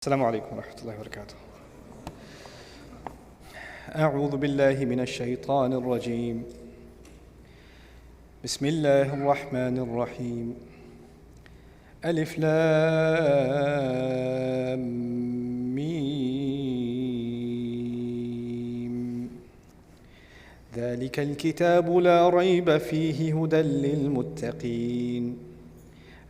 السلام عليكم ورحمة الله وبركاته. أعوذ بالله من الشيطان الرجيم. بسم الله الرحمن الرحيم. ألف لام ميم. ذلك الكتاب لا ريب فيه هدى للمتقين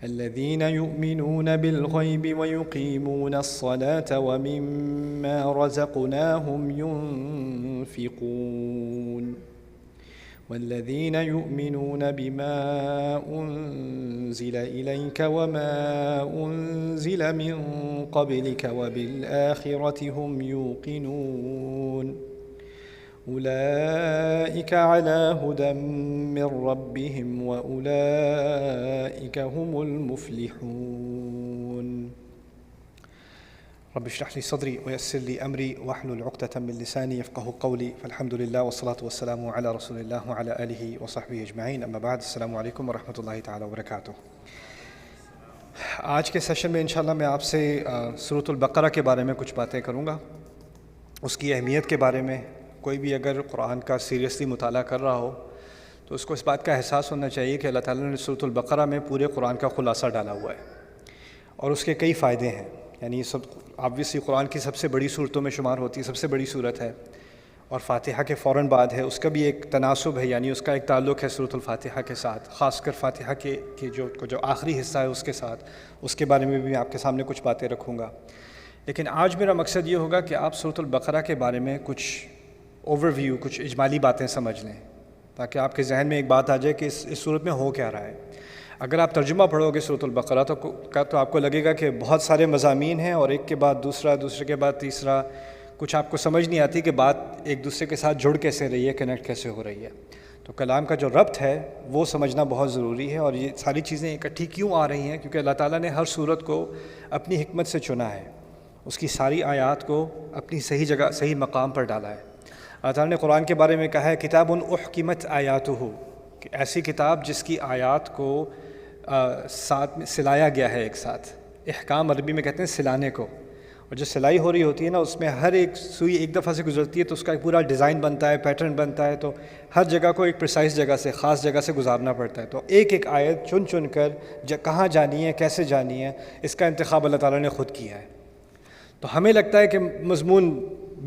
الذين يؤمنون بالغيب ويقيمون الصلاة ومما رزقناهم ينفقون والذين يؤمنون بما أنزل إليك وما أنزل من قبلك وبالآخرة هم يوقنون أولئك على هدى من ربهم وأولئك هم المفلحون. رب اشرح لي صدري ويسر لي أمري واحلل عقدة من لساني يفقه قولي فالحمد لله والصلاة والسلام على رسول الله وعلى آله وصحبه أجمعين أما بعد السلام علیکم ورحمۃ اللہ تعالی وبرکاتہ. آج کے سیشن میں انشاءاللہ میں آپ سے سورۃ البقرہ کے بارے میں کچھ باتیں کروں گا، اس کی اہمیت کے بارے میں. کوئی بھی اگر قرآن کا سیریسلی مطالعہ کر رہا ہو تو اس کو اس بات کا احساس ہونا چاہیے کہ اللہ تعالیٰ نے سورۃ البقرہ میں پورے قرآن کا خلاصہ ڈالا ہوا ہے اور اس کے کئی فائدے ہیں. یعنی سب آبویسلی قرآن کی سب سے بڑی صورتوں میں شمار ہوتی ہے، سب سے بڑی صورت ہے اور فاتحہ کے فوراً بعد ہے. اس کا بھی ایک تناسب ہے، یعنی اس کا ایک تعلق ہے سورۃ الفاتحہ کے ساتھ، خاص کر فاتحہ کے جو آخری حصہ ہے اس کے ساتھ. اس کے بارے میں بھی میں آپ کے سامنے کچھ باتیں رکھوں گا. لیکن آج میرا مقصد یہ ہوگا کہ آپ سورۃ البقرہ کے بارے میں کچھ اوور ویو، کچھ اجمالی باتیں سمجھ لیں تاکہ آپ کے ذہن میں ایک بات آ جائے کہ اس صورت میں ہو کیا رہا ہے. اگر آپ ترجمہ پڑھو گے سورۃ البقرہ تو آپ کو لگے گا کہ بہت سارے مضامین ہیں اور ایک کے بعد دوسرا، دوسرے کے بعد تیسرا، کچھ آپ کو سمجھ نہیں آتی کہ بات ایک دوسرے کے ساتھ جڑ کیسے رہی ہے، کنیکٹ کیسے ہو رہی ہے. تو کلام کا جو ربط ہے وہ سمجھنا بہت ضروری ہے. اور یہ ساری چیزیں اکٹھی کیوں آ رہی ہیں؟ کیونکہ اللہ تعالیٰ نے ہر صورت کو اپنی حکمت سے چنا ہے، اس کی ساری آیات کو اپنی صحیح جگہ، صحیح مقام پر ڈالا ہے. اللہ تعالیٰ نے قرآن کے بارے میں کہا ہے کتاب احکمت آیاتہ، کہ ایسی کتاب جس کی آیات کو ساتھ میں سلایا گیا ہے ایک ساتھ. احکام عربی میں کہتے ہیں سلانے کو، اور جو سلائی ہو رہی ہوتی ہے نا اس میں ہر ایک سوئی ایک دفعہ سے گزرتی ہے تو اس کا ایک پورا ڈیزائن بنتا ہے، پیٹرن بنتا ہے، تو ہر جگہ کو ایک پریسائز جگہ سے، خاص جگہ سے گزارنا پڑتا ہے. تو ایک ایک آیت چن کر کہاں جانی ہے، کیسے جانی ہے، اس کا انتخاب اللہ تعالیٰ نے خود کیا ہے. تو ہمیں لگتا ہے کہ مضمون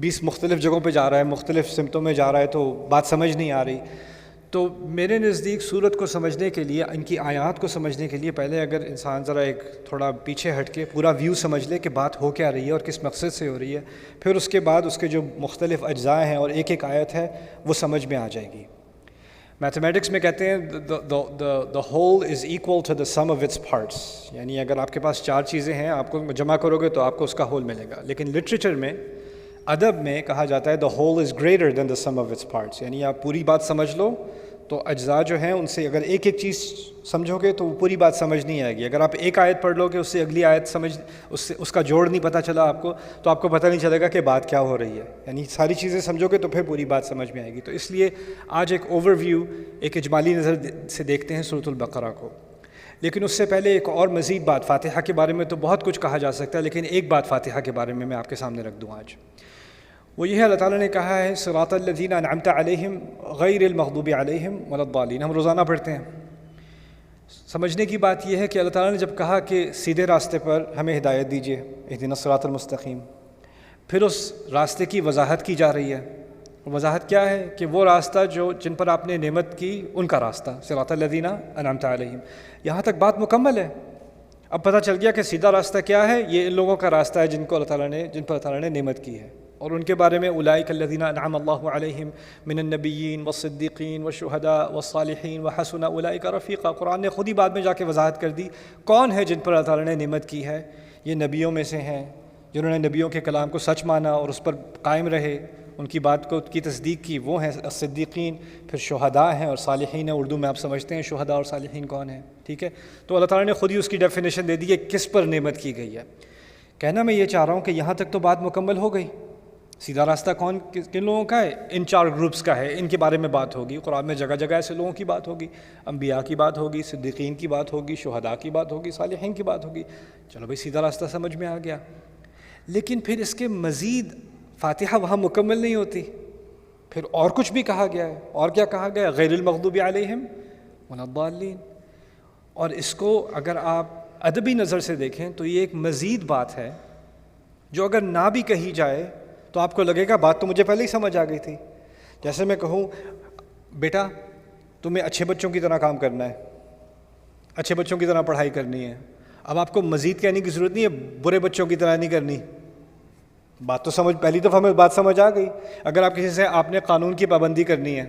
20 مختلف جگہوں پہ جا رہا ہے، مختلف سمتوں میں جا رہا ہے، تو بات سمجھ نہیں آ رہی. تو میرے نزدیک سورت کو سمجھنے کے لیے، ان کی آیات کو سمجھنے کے لیے پہلے اگر انسان ذرا ایک تھوڑا پیچھے ہٹ کے پورا ویو سمجھ لے کہ بات ہو کیا رہی ہے اور کس مقصد سے ہو رہی ہے، پھر اس کے بعد اس کے جو مختلف اجزاء ہیں اور ایک ایک آیت ہے وہ سمجھ میں آ جائے گی. میتھمیٹکس میں کہتے ہیں the whole is equal to the sum of its parts. یعنی اگر آپ کے پاس 4 چیزیں ہیں، آپ کو جمع کرو گے تو آپ کو اس کا ہول ملے گا. لیکن لٹریچر میں، ادب میں کہا جاتا ہے the whole is greater than the sum of its parts. یعنی آپ پوری بات سمجھ لو تو اجزاء جو ہیں ان سے اگر ایک ایک چیز سمجھو گے تو وہ پوری بات سمجھ نہیں آئے گی. اگر آپ ایک آیت پڑھ لو گے، اس سے اگلی آیت اس کا جوڑ نہیں پتہ چلا آپ کو، تو آپ کو پتہ نہیں چلے گا کہ بات کیا ہو رہی ہے. یعنی ساری چیزیں سمجھو گے تو پھر پوری بات سمجھ میں آئے گی. تو اس لیے آج ایک اوور ویو، ایک اجمالی نظر سے دیکھتے ہیں سورۃ البقرہ کو. لیکن اس سے پہلے ایک اور مزید بات، فاتحہ کے بارے میں تو بہت کچھ کہا جا سکتا ہے، لیکن ایک بات فاتحہ کے بارے میں آپ کے سامنے رکھ دوں آج. وہ یہ ہے، اللہ تعالیٰ نے کہا ہے صراط الذین انعمت علیہم غیر المغضوب علیہم ولا الضالین. ہم روزانہ پڑھتے ہیں. سمجھنے کی بات یہ ہے کہ اللہ تعالیٰ نے جب کہا کہ سیدھے راستے پر ہمیں ہدایت دیجیے، اہدنا الصراط المستقیم، پھر اس راستے کی وضاحت کی جا رہی ہے. وضاحت کیا ہے؟ کہ وہ راستہ جن پر آپ نے نعمت کی ان کا راستہ، صراط الذین انعمت علیہم. یہاں تک بات مکمل ہے. اب پتہ چل گیا کہ سیدھا راستہ کیا ہے. یہ ان لوگوں کا راستہ ہے جن پر اللہ تعالیٰ نے نعمت کی ہے، اور ان کے بارے میں اولئک الذین انعم اللہ علیہم من النبیین والصدیقین والشہداء والصالحین وحسن اولئک رفیقا. قرآن نے خود ہی بعد میں جا کے وضاحت کر دی کون ہے جن پر اللہ تعالیٰ نے نعمت کی ہے. یہ نبیوں میں سے ہیں جنہوں نے نبیوں کے کلام کو سچ مانا اور اس پر قائم رہے، ان کی بات کی تصدیق کی، وہ ہیں صدیقین. پھر شہداء ہیں اور صالحین ہیں. اردو میں آپ سمجھتے ہیں شہداء اور صالحین کون ہیں، ٹھیک ہے. تو اللہ تعالیٰ نے خود ہی اس کی ڈیفینیشن دے دی کہ کس پر نعمت کی گئی ہے. کہنا میں یہ چاہ رہا ہوں کہ یہاں تک تو بات مکمل ہو گئی. سیدھا راستہ کن لوگوں کا ہے؟ ان 4 گروپس کا ہے. ان کے بارے میں بات ہوگی. قرآن میں جگہ جگہ ایسے لوگوں کی بات ہوگی، انبیاء کی بات ہوگی، صدیقین کی بات ہوگی، شہداء کی بات ہوگی، صالحین کی بات ہوگی. چلو بھائی سیدھا راستہ سمجھ میں آ گیا. لیکن پھر اس کے مزید فاتحہ وہاں مکمل نہیں ہوتی، پھر اور کچھ بھی کہا گیا ہے. اور کیا کہا گیا؟ غیر المغضوب علیہم ولا الضالین. اور اس کو اگر آپ ادبی نظر سے دیکھیں تو یہ ایک مزید بات ہے جو اگر نہ بھی کہی جائے تو آپ کو لگے گا بات تو مجھے پہلے ہی سمجھ آ گئی تھی. جیسے میں کہوں بیٹا تمہیں اچھے بچوں کی طرح کام کرنا ہے، اچھے بچوں کی طرح پڑھائی کرنی ہے. اب آپ کو مزید کہنے کی ضرورت نہیں ہے برے بچوں کی طرح نہیں کرنی. بات تو سمجھ، پہلی دفعہ میں بات سمجھ آ گئی. اگر آپ کسی سے آپ نے قانون کی پابندی کرنی ہے،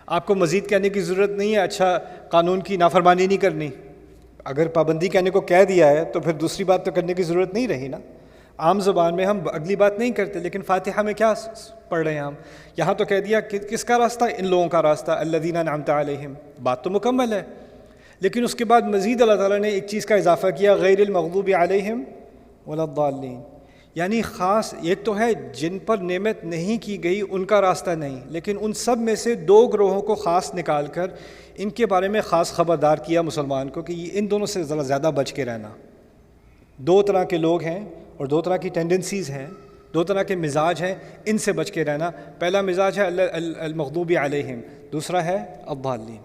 آپ کو مزید کہنے کی ضرورت نہیں ہے اچھا قانون کی نافرمانی نہیں کرنی. اگر پابندی کہنے کو کہہ دیا ہے تو پھر دوسری بات تو کرنے کی ضرورت نہیں رہی نا. عام زبان میں ہم اگلی بات نہیں کرتے، لیکن فاتحہ میں کیا پڑھ رہے ہیں ہم؟ یہاں تو کہہ دیا کہ کس کا راستہ؟ ان لوگوں کا راستہ، الذین انعمت علیہم. بات تو مکمل ہے، لیکن اس کے بعد مزید اللہ تعالیٰ نے ایک چیز کا اضافہ کیا، غیر المغضوب علیہم ولا الضالین. یعنی خاص ایک تو ہے جن پر نعمت نہیں کی گئی ان کا راستہ نہیں، لیکن ان سب میں سے دو گروہوں کو خاص نکال کر ان کے بارے میں خاص خبردار کیا مسلمان کو کہ ان دونوں سے ذرا زیادہ بچ کے رہنا. دو طرح کے لوگ ہیں اور دو طرح کی ٹینڈنسیز ہیں، دو طرح کے مزاج ہیں، ان سے بچ کے رہنا. پہلا مزاج ہے المغضوب علیہم، دوسرا ہے الضالین.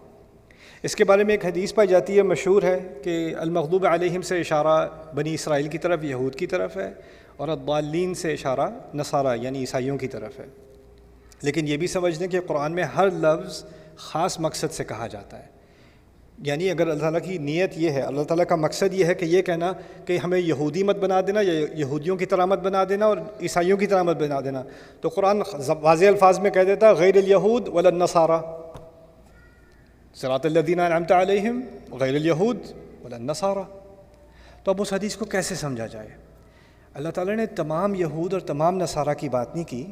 اس کے بارے میں ایک حدیث پائی جاتی ہے، مشہور ہے، کہ المغضوب علیہم سے اشارہ بنی اسرائیل کی طرف، یہود کی طرف ہے، اور الضالین سے اشارہ نصارہ یعنی عیسائیوں کی طرف ہے. لیکن یہ بھی سمجھ لیں کہ قرآن میں ہر لفظ خاص مقصد سے کہا جاتا ہے. یعنی اگر اللہ تعالیٰ کی نیت یہ ہے، اللہ تعالیٰ کا مقصد یہ ہے کہ یہ کہنا کہ ہمیں یہودی مت بنا دینا یا یہودیوں کی طرح مت بنا دینا اور عیسائیوں کی طرح مت بنا دینا، تو قرآن واضح الفاظ میں کہہ دیتا غیر الیہود ولا النصارى، صراط الذین انعمت علیہم غیر الیہود ولا النصارى. تو اب اس حدیث کو کیسے سمجھا جائے؟ اللہ تعالیٰ نے تمام یہود اور تمام نصارہ کی بات نہیں کی.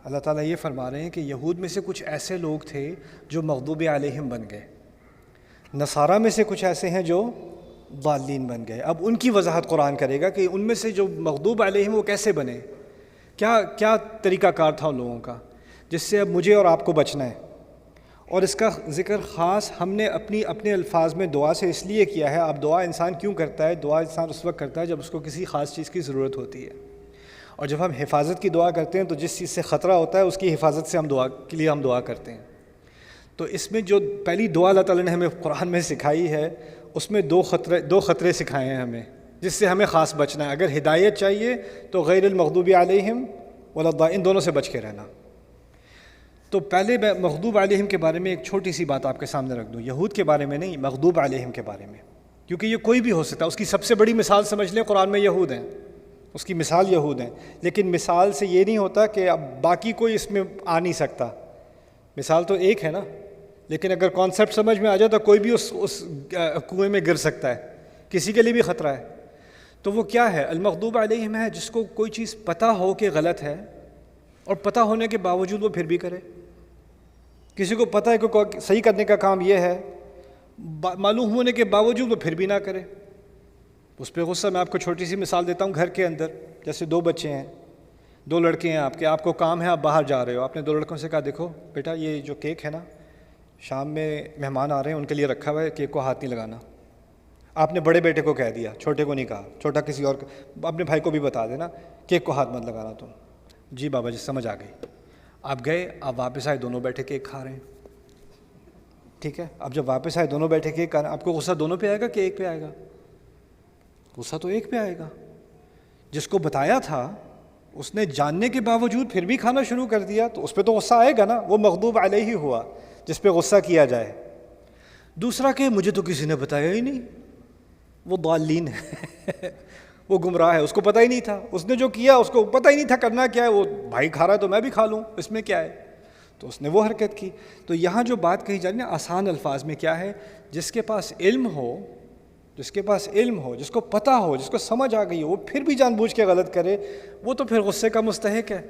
اللہ تعالیٰ یہ فرما رہے ہیں کہ یہود میں سے کچھ ایسے لوگ تھے جو مغضوب علیہم بن گئے، نصارہ میں سے کچھ ایسے ہیں جو ضالین بن گئے. اب ان کی وضاحت قرآن کرے گا کہ ان میں سے جو مغضوب علیہم وہ کیسے بنے، کیا طریقہ کار تھا ان لوگوں کا جس سے اب مجھے اور آپ کو بچنا ہے. اور اس کا ذکر خاص ہم نے اپنے الفاظ میں دعا سے اس لیے کیا ہے. اب دعا انسان کیوں کرتا ہے؟ دعا انسان اس وقت کرتا ہے جب اس کو کسی خاص چیز کی ضرورت ہوتی ہے. اور جب ہم حفاظت کی دعا کرتے ہیں تو جس چیز سے خطرہ ہوتا ہے اس کی حفاظت سے ہم دعا کرتے ہیں. تو اس میں جو پہلی دعا اللہ تعالیٰ نے ہمیں قرآن میں سکھائی ہے اس میں دو خطرے سکھائے ہیں ہمیں جس سے ہمیں خاص بچنا ہے. اگر ہدایت چاہیے تو غیر المغضوب علیہم ولا الضالین، ان دونوں سے بچ کے رہنا. تو پہلے میں مغضوب علیہم کے بارے میں ایک چھوٹی سی بات آپ کے سامنے رکھ دوں، یہود کے بارے میں نہیں، مغضوب علیہم کے بارے میں، کیونکہ یہ کوئی بھی ہو سکتا ہے. اس کی سب سے بڑی مثال سمجھ لیں قرآن میں یہود ہیں، اس کی مثال یہود ہیں. لیکن مثال سے یہ نہیں ہوتا کہ اب باقی کوئی اس میں آ نہیں سکتا. مثال تو ایک ہے نا، لیکن اگر کانسیپٹ سمجھ میں آ جائے تو کوئی بھی اس کنویں میں گر سکتا ہے، کسی کے لیے بھی خطرہ ہے. تو وہ کیا ہے؟ المغضوب علیہم ہے جس کو کوئی چیز پتہ ہو کہ غلط ہے اور پتہ ہونے کے باوجود وہ پھر بھی کرے. کسی کو پتہ ہے کہ صحیح کرنے کا کام یہ ہے، معلوم ہونے کے باوجود وہ پھر بھی نہ کرے، اس پہ غصہ. میں آپ کو چھوٹی سی مثال دیتا ہوں. گھر کے اندر جیسے دو بچے ہیں، دو لڑکے ہیں آپ کو کام ہے، آپ باہر جا رہے ہو. آپ نے دو لڑکوں سے کہا دیکھو بیٹا یہ جو کیک ہے نا، شام میں مہمان آ رہے ہیں ان کے لیے رکھا ہوا ہے، کیک کو ہاتھ نہیں لگانا. آپ نے بڑے بیٹے کو کہہ دیا، چھوٹے کو نہیں کہا. چھوٹا کسی اور اپنے بھائی کو بھی بتا دینا کیک کو ہاتھ مت لگانا تم. جی بابا جی سمجھ آ گئی. آپ گئے، آپ واپس آئے، دونوں بیٹھے کیک کھا رہے ہیں، ٹھیک ہے. اب جب واپس آئے دونوں بیٹھے کیک کھا رہے ہیں، آپ کو غصہ دونوں پہ آئے گا کہ ایک پہ آئے گا؟ غصہ تو ایک پہ آئے گا. جس کو بتایا تھا اس نے جاننے کے باوجود پھر بھی کھانا شروع کر دیا تو اس پہ تو غصہ آئے گا نا. وہ مغضوب علیہ ہوا جس پہ غصہ کیا جائے. دوسرا کہ مجھے تو کسی نے بتایا ہی نہیں، وہ ضالین ہے وہ گمراہ ہے، اس کو پتہ ہی نہیں تھا. اس نے جو کیا اس کو پتہ ہی نہیں تھا کرنا کیا ہے. وہ بھائی کھا رہا ہے تو میں بھی کھا لوں، اس میں کیا ہے. تو اس نے وہ حرکت کی. تو یہاں جو بات کہی جا رہی ہے آسان الفاظ میں کیا ہے، جس کے پاس علم ہو، جس کو پتہ ہو، جس کو سمجھ آ گئی ہو، وہ پھر بھی جان بوجھ کے غلط کرے، وہ تو پھر غصے کا مستحق ہے.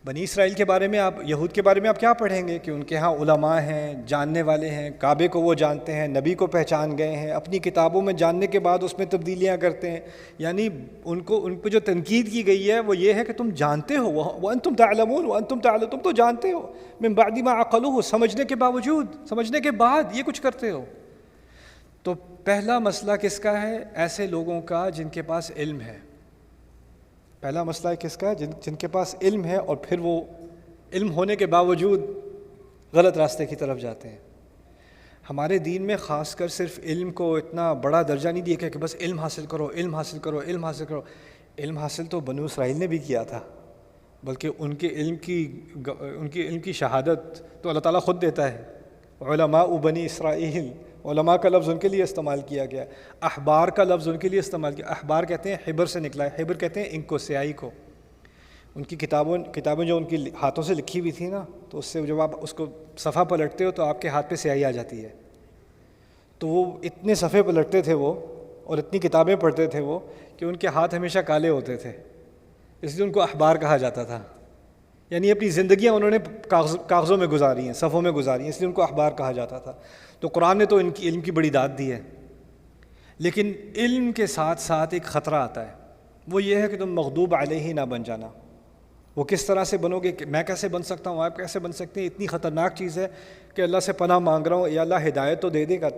بنی اسرائیل کے بارے میں یہود کے بارے میں آپ کیا پڑھیں گے کہ ان کے ہاں علماء ہیں، جاننے والے ہیں، کعبے کو وہ جانتے ہیں، نبی کو پہچان گئے ہیں، اپنی کتابوں میں جاننے کے بعد اس میں تبدیلیاں کرتے ہیں. یعنی ان پہ جو تنقید کی گئی ہے وہ یہ ہے کہ تم جانتے ہو، وانتم تعلمون وانتم تعلمون، تم تو جانتے ہو، من بعد ما عقلوہ، سمجھنے کے باوجود، سمجھنے کے بعد یہ کچھ کرتے ہو. تو پہلا مسئلہ کس کا ہے؟ ایسے لوگوں کا جن کے پاس علم ہے. پہلا مسئلہ کس کا ہے؟ جن کے پاس علم ہے اور پھر وہ علم ہونے کے باوجود غلط راستے کی طرف جاتے ہیں۔ ہمارے دین میں خاص کر صرف علم کو اتنا بڑا درجہ نہیں دیا کہ بس علم حاصل کرو، علم حاصل کرو، علم حاصل کرو۔ علم حاصل تو بنو اسرائیل نے بھی کیا تھا، بلکہ ان کے علم کی شہادت تو اللہ تعالیٰ خود دیتا ہے۔ علماء بنی اسرائیل، علماء کا لفظ ان کے لیے استعمال کیا گیا، احبار کا لفظ ان کے لیے استعمال کیا۔ احبار کہتے ہیں حبر سے نکلا ہے، حبر کہتے ہیں انک کو، سیاہی کو۔ ان کی کتابیں جو ان کی ہاتھوں سے لکھی ہوئی تھی نا، تو اس سے جب آپ اس کو صفحہ پلٹتے ہو تو آپ کے ہاتھ پہ سیاہی آ جاتی ہے۔ تو وہ اتنے صفحے پلٹتے تھے وہ، اور اتنی کتابیں پڑھتے تھے وہ، کہ ان کے ہاتھ ہمیشہ کالے ہوتے تھے، اس لیے ان کو احبار کہا جاتا تھا۔ یعنی اپنی زندگیاں انہوں نے کاغذوں میں گزاری ہیں، صفحوں میں گزاری ہیں، اس لیے ان کو احبار کہا جاتا تھا۔ تو قرآن نے تو ان کی علم کی بڑی داد دی ہے، لیکن علم کے ساتھ ساتھ ایک خطرہ آتا ہے، وہ یہ ہے کہ تم مغضوب علیہ نہ بن جانا۔ وہ کس طرح سے بنو گے؟ میں کیسے بن سکتا ہوں، آپ کیسے بن سکتے ہیں؟ اتنی خطرناک چیز ہے کہ اللہ سے پناہ مانگ رہا ہوں، یا اللہ ہدایت تو دے دے گا،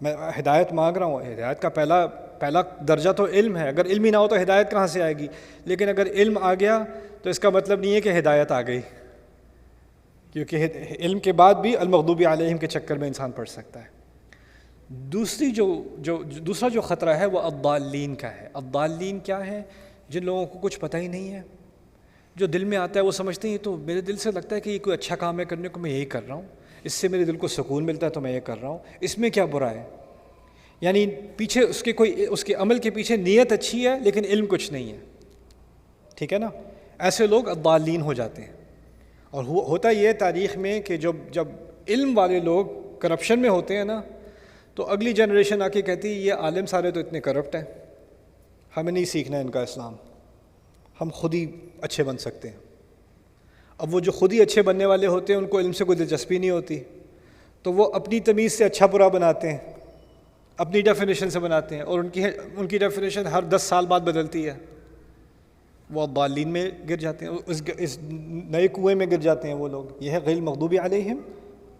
میں ہدایت مانگ رہا ہوں۔ ہدایت کا پہلا درجہ تو علم ہے، اگر علم ہی نہ ہو تو ہدایت کہاں سے آئے گی؟ لیکن اگر علم آ گیا تو اس کا مطلب نہیں ہے کہ ہدایت آ گئی، کیونکہ علم کے بعد بھی المغضوب علیہم کے چکر میں انسان پڑ سکتا ہے۔ دوسرا جو خطرہ ہے وہ الضالین کا ہے۔ الضالین کیا ہے؟ جن لوگوں کو کچھ پتہ ہی نہیں ہے، جو دل میں آتا ہے وہ سمجھتے ہیں تو میرے دل سے لگتا ہے کہ یہ کوئی اچھا کام ہے کرنے کو، میں یہی کر رہا ہوں، اس سے میرے دل کو سکون ملتا ہے تو میں یہ کر رہا ہوں، اس میں کیا برا ہے؟ یعنی پیچھے اس کے عمل کے پیچھے نیت اچھی ہے لیکن علم کچھ نہیں ہے، ٹھیک ہے نا؟ ایسے لوگ الضالین ہو جاتے ہیں۔ اور ہوتا یہ تاریخ میں کہ جب علم والے لوگ کرپشن میں ہوتے ہیں نا، تو اگلی جنریشن آ کے کہتی ہے یہ عالم سارے تو اتنے کرپٹ ہیں، ہمیں نہیں سیکھنا ان کا اسلام، ہم خود ہی اچھے بن سکتے ہیں۔ اب وہ جو خود ہی اچھے بننے والے ہوتے ہیں ان کو علم سے کوئی دلچسپی نہیں ہوتی، تو وہ اپنی تمیز سے اچھا برا بناتے ہیں، اپنی ڈیفینیشن سے بناتے ہیں، اور ان کی ڈیفینیشن ہر 10 سال بعد بدلتی ہے۔ وہ ضالین میں گر جاتے ہیں، اس نئے کنویں میں گر جاتے ہیں وہ لوگ۔ یہ ہے غیر المغضوب علیہم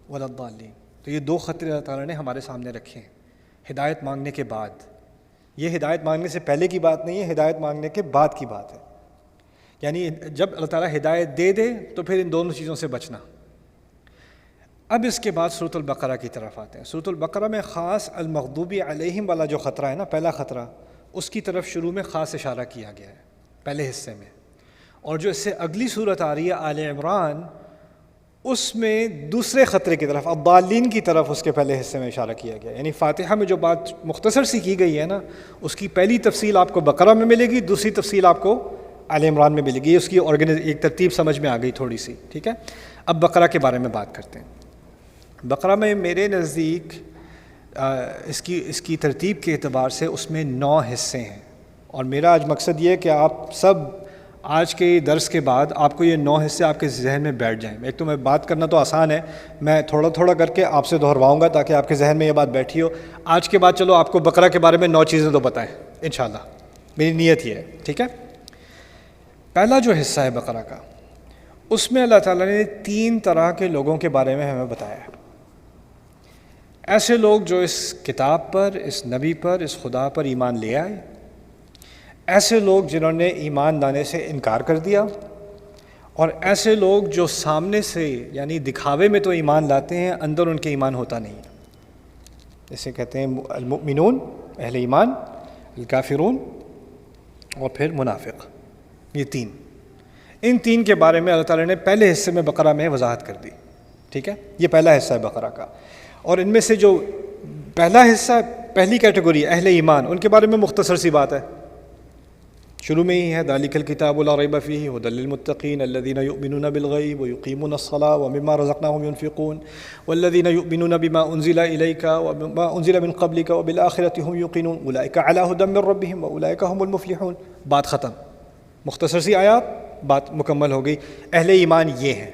ولا الضالین۔ تو یہ دو خطرے اللہ تعالیٰ نے ہمارے سامنے رکھے ہیں ہدایت مانگنے کے بعد۔ یہ ہدایت مانگنے سے پہلے کی بات نہیں ہے، ہدایت مانگنے کے بعد کی بات ہے۔ یعنی جب اللہ تعالیٰ ہدایت دے دے تو پھر ان دونوں چیزوں سے بچنا۔ اب اس کے بعد سورۃ البقرہ کی طرف آتے ہیں۔ سورۃ البقرہ میں خاص المغضوب علیہم والا جو خطرہ ہے نا، پہلا خطرہ، اس کی طرف شروع میں خاص اشارہ کیا گیا ہے پہلے حصے میں۔ اور جو اس سے اگلی صورت آ رہی ہے آل عمران، اس میں دوسرے خطرے کی طرف، الضالین کی طرف، اس کے پہلے حصے میں اشارہ کیا گیا۔ یعنی فاتحہ میں جو بات مختصر سی کی گئی ہے نا، اس کی پہلی تفصیل آپ کو بقرہ میں ملے گی، دوسری تفصیل آپ کو آل عمران میں ملے گی۔ اس کی ایک ترتیب سمجھ میں آ گئی تھوڑی سی، ٹھیک ہے؟ اب بقرہ کے بارے میں بات کرتے ہیں۔ بقرہ میں میرے نزدیک اس کی ترتیب کے اعتبار سے اس میں 9 حصے ہیں، اور میرا آج مقصد یہ ہے کہ آپ سب آج کے درس کے بعد آپ کو یہ 9 حصے آپ کے ذہن میں بیٹھ جائیں۔ ایک تو میں بات کرنا تو آسان ہے، میں تھوڑا تھوڑا کر کے آپ سے دہرواؤں گا تاکہ آپ کے ذہن میں یہ بات بیٹھی ہو۔ آج کے بعد چلو آپ کو بقرہ کے بارے میں 9 چیزیں تو بتائیں انشاءاللہ، میری نیت یہ ہے، ٹھیک ہے؟ پہلا جو حصہ ہے بقرہ کا، اس میں اللہ تعالیٰ نے 3 طرح کے لوگوں کے بارے میں ہمیں بتایا ہے۔ ایسے لوگ جو اس کتاب پر، اس نبی پر، اس خدا پر ایمان لے آئے، ایسے لوگ جنہوں نے ایمان لانے سے انکار کر دیا، اور ایسے لوگ جو سامنے سے یعنی دکھاوے میں تو ایمان لاتے ہیں، اندر ان کے ایمان ہوتا نہیں۔ جسے کہتے ہیں المؤمنون اہل ایمان، الکافرون، اور پھر منافق۔ یہ 3، ان 3 کے بارے میں اللہ تعالیٰ نے پہلے حصے میں بقرہ میں وضاحت کر دی، ٹھیک ہے؟ یہ پہلا حصہ ہے بقرہ کا۔ اور ان میں سے جو پہلا حصہ، پہلی کیٹیگری اہل ایمان، ان کے بارے میں مختصر سی بات ہے، شروع میں ہی ہے ذالک الکتاب لا ریب فیہ ھدی للمتقین الذین یؤمنون بالغیب ویقیمون الصلاۃ ومما رزقناہم ینفقون والذین یؤمنون بما انزل الیک وما انزل من قبلک وبالآخرۃ هم یوقنون اولئک علی ھدی من ربہم واولئک هم المفلحون۔ بات ختم، مختصر سی آیات، بات مکمل ہو گئی۔ اہل ایمان یہ ہیں۔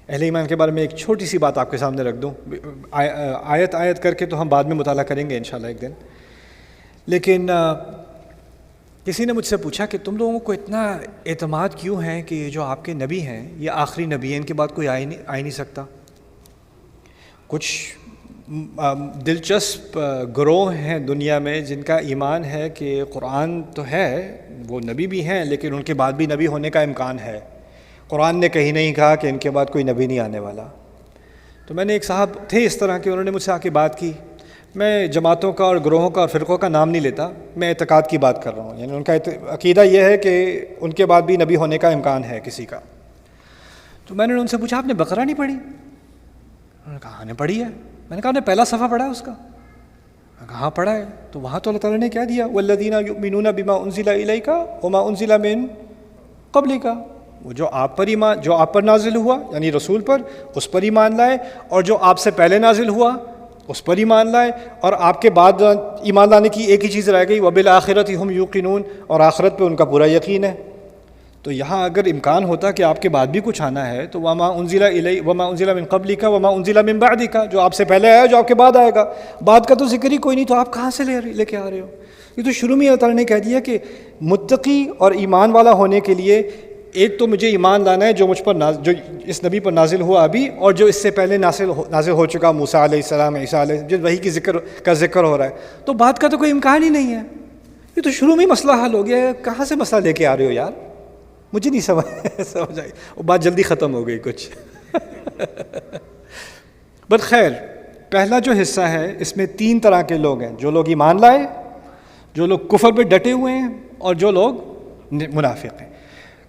اہل ایمان کے بارے میں ایک چھوٹی سی بات آپ کے سامنے رکھ دوں، آیت کر کے تو ہم بعد میں مطالعہ کریں گے انشاءاللہ ایک دن۔ لیکن کسی نے مجھ سے پوچھا کہ تم لوگوں کو اتنا اعتماد کیوں ہے کہ یہ جو آپ کے نبی ہیں یہ آخری نبی ہیں، ان کے بعد کوئی آ ہی نہیں سکتا؟ کچھ دلچسپ گروہ ہیں دنیا میں جن کا ایمان ہے کہ قرآن تو ہے، وہ نبی بھی ہیں، لیکن ان کے بعد بھی نبی ہونے کا امکان ہے۔ قرآن نے کہیں نہیں کہا کہ ان کے بعد کوئی نبی نہیں آنے والا۔ تو میں نے ایک صاحب تھے اس طرح کے، انہوں نے مجھ سے آ کے بات کی۔ میں جماعتوں کا اور گروہوں کا اور فرقوں کا نام نہیں لیتا، میں اعتقاد کی بات کر رہا ہوں، یعنی ان کا عقیدہ یہ ہے کہ ان کے بعد بھی نبی ہونے کا امکان ہے کسی کا۔ تو میں نے ان سے پوچھا آپ نے بقرہ نہیں پڑھی؟ انہوں نے کہا ہاں نے پڑھی ہے۔ میں نے کہا آپ نے پہلا صفحہ پڑھا ہے اس کا؟ میں نے کہا ہاں پڑھا ہے۔ تو وہاں تو اللہ تعالیٰ نے کیا دیا، وَالَّذِينَ يُؤْمِنُونَ بِمَا أُنزِلَ إِلَيْكَ وَمَا أُنزِلَ مِن قَبْلِكَ، وہ جو آپ پر نازل ہوا یعنی رسول پر، اس پر ایمان لائے، اور جو آپ سے پہلے نازل ہوا اس پر ایمان لائے، اور آپ کے بعد ایمان لانے کی ایک ہی چیز رہ گئی، وَبِالْآخِرَةِ هُمْ يُوقِنُونَ، اور آخرت پہ ان کا پورا یقین ہے۔ تو یہاں اگر امکان ہوتا کہ آپ کے بعد بھی کچھ آنا ہے تو وما انزل من قبلک وما انزل من بعدک، جو آپ سے پہلے آیا جو آپ کے بعد آئے گا، بعد کا تو ذکر ہی کوئی نہیں، تو آپ کہاں سے لے کے آ رہے ہو؟ یہ تو شروع میں اللہ تعالیٰ نے کہہ دیا کہ متقی اور ایمان والا ہونے کے لیے ایک تو مجھے ایمان لانا ہے جو مجھ پر جو اس نبی پر نازل ہوا ابھی، اور جو اس سے پہلے نازل ہو چکا، موسیٰ علیہ السلام، عیسیٰ علیہ السلام، جن وحی کا ذکر ہو رہا ہے، تو بعد کا تو کوئی امکان ہی نہیں ہے۔ یہ تو شروع میں ہی مسئلہ حل ہو گیا ہے، کہاں سے مسئلہ لے کے آ رہے ہو یار؟ مجھے نہیں سمجھ آئی، وہ بات جلدی ختم ہو گئی کچھ۔ بٹ خیر، پہلا جو حصہ ہے اس میں 3 طرح کے لوگ ہیں، جو لوگ ایمان لائے، جو لوگ کفر پہ ڈٹے ہوئے ہیں، اور جو لوگ منافق ہیں۔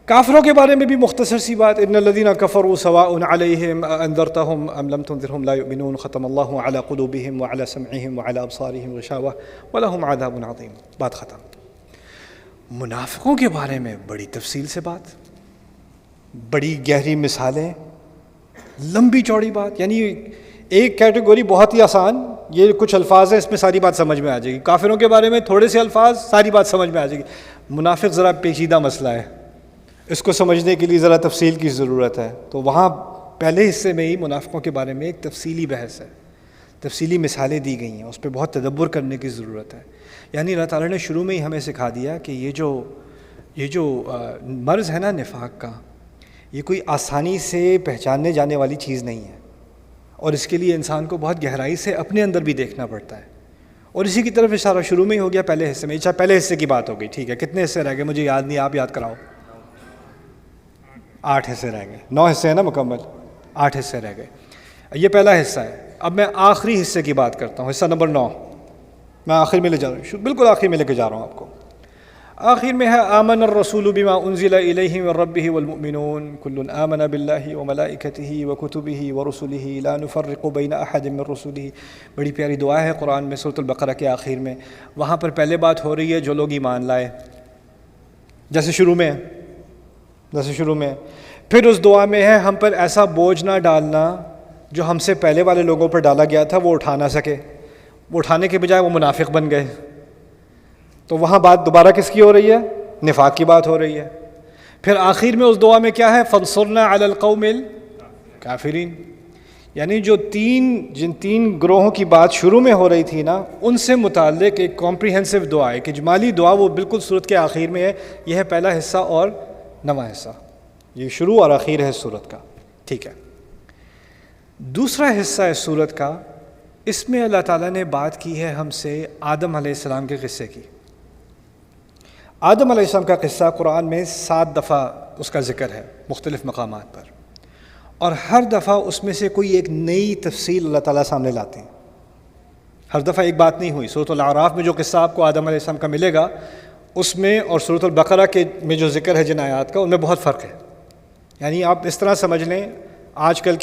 کافروں کے بارے میں بھی مختصر سی بات، ان الذین کفروا سواء علیہم انذرتہم ام لم تنذرہم لا یؤمنون، ختم اللہ علی قلوبہم وعلی سمعہم وعلی ابصارہم غشاوہ ولہم عذاب عظیم، بات ختم۔ منافقوں کے بارے میں بڑی تفصیل سے بات، بڑی گہری مثالیں، لمبی چوڑی بات، یعنی ایک کیٹیگوری بہت ہی آسان، یہ کچھ الفاظ ہیں اس میں ساری بات سمجھ میں آ جائے گی، کافروں کے بارے میں تھوڑے سے الفاظ ساری بات سمجھ میں آ جائے گی۔ منافق ذرا پیچیدہ مسئلہ ہے، اس کو سمجھنے کے لیے ذرا تفصیل کی ضرورت ہے، تو وہاں پہلے حصے میں ہی منافقوں کے بارے میں ایک تفصیلی بحث ہے، تفصیلی مثالیں دی گئی ہیں، اس پہ بہت تدبر کرنے کی ضرورت ہے۔ یعنی اللہ تعالیٰ نے شروع میں ہی ہمیں سکھا دیا کہ یہ جو مرض ہے نا نفاق کا، یہ کوئی آسانی سے پہچاننے جانے والی چیز نہیں ہے، اور اس کے لیے انسان کو بہت گہرائی سے اپنے اندر بھی دیکھنا پڑتا ہے، اور اسی کی طرف اشارہ شروع میں ہی ہو گیا پہلے حصے میں۔ اچھا پہلے حصے کی بات ہو گئی، ٹھیک ہے، کتنے حصے رہ گئے مجھے یاد نہیں، آپ یاد کراؤ۔ 8 حصے رہ گئے، 9 حصے ہیں نا مکمل، 8 حصے رہ گئے، یہ پہلا حصہ ہے۔ اب میں آخری حصے کی بات کرتا ہوں، حصہ نمبر 9، میں آخر میں لے جا رہا ہوں، بالکل آخر میں لے کے جا رہا ہوں آپ کو۔ آخر میں ہے آمن الرسول بما انزل الیہ من ربہ والمؤمنون کل آمن باللہ وملائکتہ وکتبہ ورسلہ لا نفرق بین احد من رسلہ۔ بڑی پیاری دعا ہے قرآن میں سورۃ البقرہ کے آخر میں، وہاں پر پہلے بات ہو رہی ہے جو لوگ ایمان لائے، جیسے شروع میں پھر اس دعا میں ہے ہم پر ایسا بوجھ نہ ڈالنا جو ہم سے پہلے والے لوگوں پر ڈالا گیا تھا، وہ اٹھا نہ سکے، وہ اٹھانے کے بجائے وہ منافق بن گئے، تو وہاں بات دوبارہ کس کی ہو رہی ہے؟ نفاق کی بات ہو رہی ہے۔ پھر آخر میں اس دعا میں کیا ہے؟ فانصرنا علی القوم الکافرین، یعنی جن تین گروہوں کی بات شروع میں ہو رہی تھی نا، ان سے متعلق ایک کمپریہنسو دعا ہے، ایک اجمالی دعا، وہ بالکل صورت کے آخر میں ہے۔ یہ ہے پہلا حصہ اور 9واں حصہ، یہ شروع اور آخر ہے صورت کا، ٹھیک ہے۔ دوسرا حصہ ہے صورت کا، اس میں اللہ تعالیٰ نے بات کی ہے ہم سے آدم علیہ السلام کے قصے کی۔ آدم علیہ السلام کا قصہ قرآن میں 7 دفعہ اس کا ذکر ہے مختلف مقامات پر، اور ہر دفعہ اس میں سے کوئی ایک نئی تفصیل اللہ تعالیٰ سامنے لاتے ہیں، ہر دفعہ ایک بات نہیں ہوئی۔ سورۃ الاعراف میں جو قصہ آپ کو آدم علیہ السلام کا ملے گا اس میں، اور سورۃ البقرہ میں جو ذکر ہے جن آیات کا، ان میں بہت فرق ہے۔ یعنی آپ اس طرح سمجھ لیں آج کل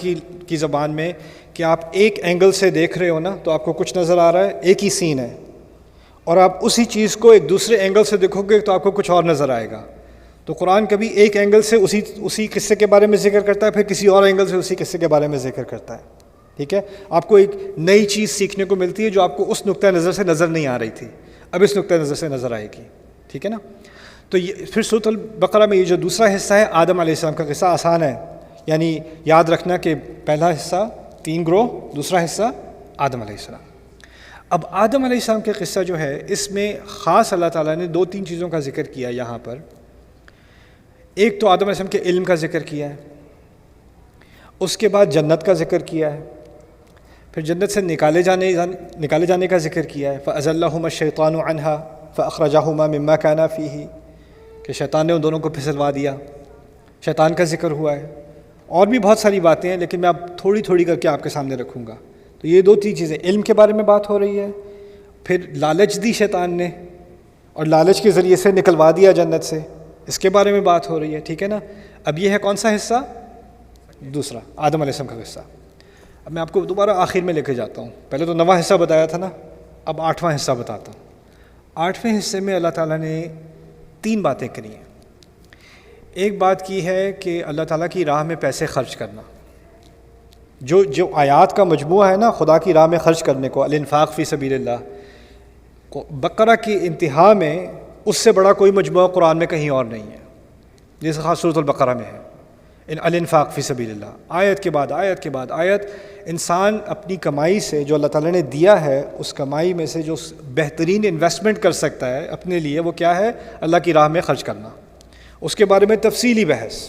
کی زبان میں کہ آپ ایک اینگل سے دیکھ رہے ہو نا تو آپ کو کچھ نظر آ رہا ہے، ایک ہی سین ہے، اور آپ اسی چیز کو ایک دوسرے اینگل سے دیکھو گے تو آپ کو کچھ اور نظر آئے گا۔ تو قرآن کبھی ایک اینگل سے اسی قصے کے بارے میں ذکر کرتا ہے، پھر کسی اور اینگل سے اسی قصے کے بارے میں ذکر کرتا ہے، ٹھیک ہے۔ آپ کو ایک نئی چیز سیکھنے کو ملتی ہے جو آپ کو اس نقطۂ نظر سے نظر نہیں آ رہی تھی، اب اس نقطۂ نظر سے نظر آئے گی، ٹھیک ہے نا۔ تو پھر سورۃ البقرہ میں یہ جو دوسرا حصہ ہے آدم علیہ السلام کا قصہ، آسان ہے، یعنی یاد رکھنا کہ پہلا حصہ 3 گروہ، دوسرا حصہ آدم علیہ السلام۔ اب آدم علیہ السلام کے قصہ جو ہے اس میں خاص اللہ تعالیٰ نے 2-3 چیزوں کا ذکر کیا یہاں پر۔ ایک تو آدم علیہ السلام کے علم کا ذکر کیا ہے، اس کے بعد جنت کا ذکر کیا ہے، پھر جنت سے نکالے جانے کا ذکر کیا ہے، فَأَزَلَّهُمَا الشَّيْطَانُ عَنْهَا فَأَخْرَجَهُمَا مِمَّا كَانَا فِيهِ، کہ شیطان نے ان دونوں کو پھسلوا دیا، شیطان کا ذکر ہوا ہے۔ اور بھی بہت ساری باتیں ہیں، لیکن میں اب تھوڑی تھوڑی کر کے آپ کے سامنے رکھوں گا۔ تو یہ 2-3 چیزیں، علم کے بارے میں بات ہو رہی ہے، پھر لالچ دی شیطان نے اور لالچ کے ذریعے سے نکلوا دیا جنت سے، اس کے بارے میں بات ہو رہی ہے، ٹھیک ہے نا۔ اب یہ ہے کون سا حصہ؟ دوسرا، آدم علیہ السلام کا حصہ۔ اب میں آپ کو دوبارہ آخر میں لے کے جاتا ہوں، پہلے تو 9واں حصہ بتایا تھا نا، اب 8واں حصہ بتاتا ہوں۔ 8ویں حصے میں اللہ تعالیٰ نے 3 باتیں کری ہیں۔ ایک بات کی ہے کہ اللہ تعالیٰ کی راہ میں پیسے خرچ کرنا، جو آیات کا مجموعہ ہے نا خدا کی راہ میں خرچ کرنے کو، الانفاق فی سبیل اللہ، بقرہ کی انتہا میں اس سے بڑا کوئی مجموعہ قرآن میں کہیں اور نہیں ہے، جیسے خاص سورۃ البقرہ میں ہے الانفاق فی سبیل اللہ، آیت کے بعد آیت کے بعد آیت۔ انسان اپنی کمائی سے جو اللہ تعالیٰ نے دیا ہے، اس کمائی میں سے جو بہترین انویسٹمنٹ کر سکتا ہے اپنے لیے، وہ کیا ہے؟ اللہ کی راہ میں خرچ کرنا۔ اس کے بارے میں تفصیلی بحث۔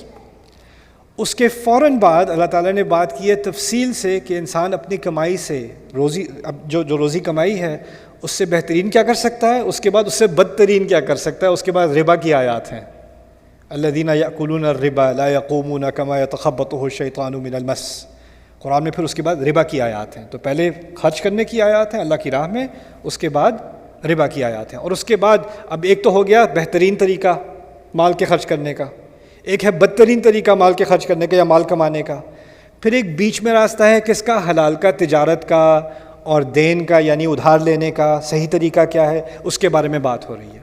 اس کے فوراً بعد اللہ تعالیٰ نے بات کی ہے تفصیل سے کہ انسان اپنی کمائی سے روزی، اب جو روزی کمائی ہے اس سے بہترین کیا کر سکتا ہے، اس کے بعد اس سے بدترین کیا کر سکتا ہے۔ اس کے بعد ربا کی آیات ہیں، الذین یأکلون الربا لا یقومون کما یتخبطہ الشیطان من المس۔ قرآن میں پھر اس کے بعد ربا کی آیات ہیں، تو پہلے خرچ کرنے کی آیات ہیں اللہ کی راہ میں، اس کے بعد ربا کی آیات ہیں، اور اس کے بعد اب ایک تو ہو گیا بہترین طریقہ مال کے خرچ کرنے کا، ایک ہے بدترین طریقہ مال کے خرچ کرنے کا یا مال کمانے کا، پھر ایک بیچ میں راستہ ہے کس کا؟ حلال کا، تجارت کا اور دین کا، یعنی ادھار لینے کا صحیح طریقہ کیا ہے، اس کے بارے میں بات ہو رہی ہے۔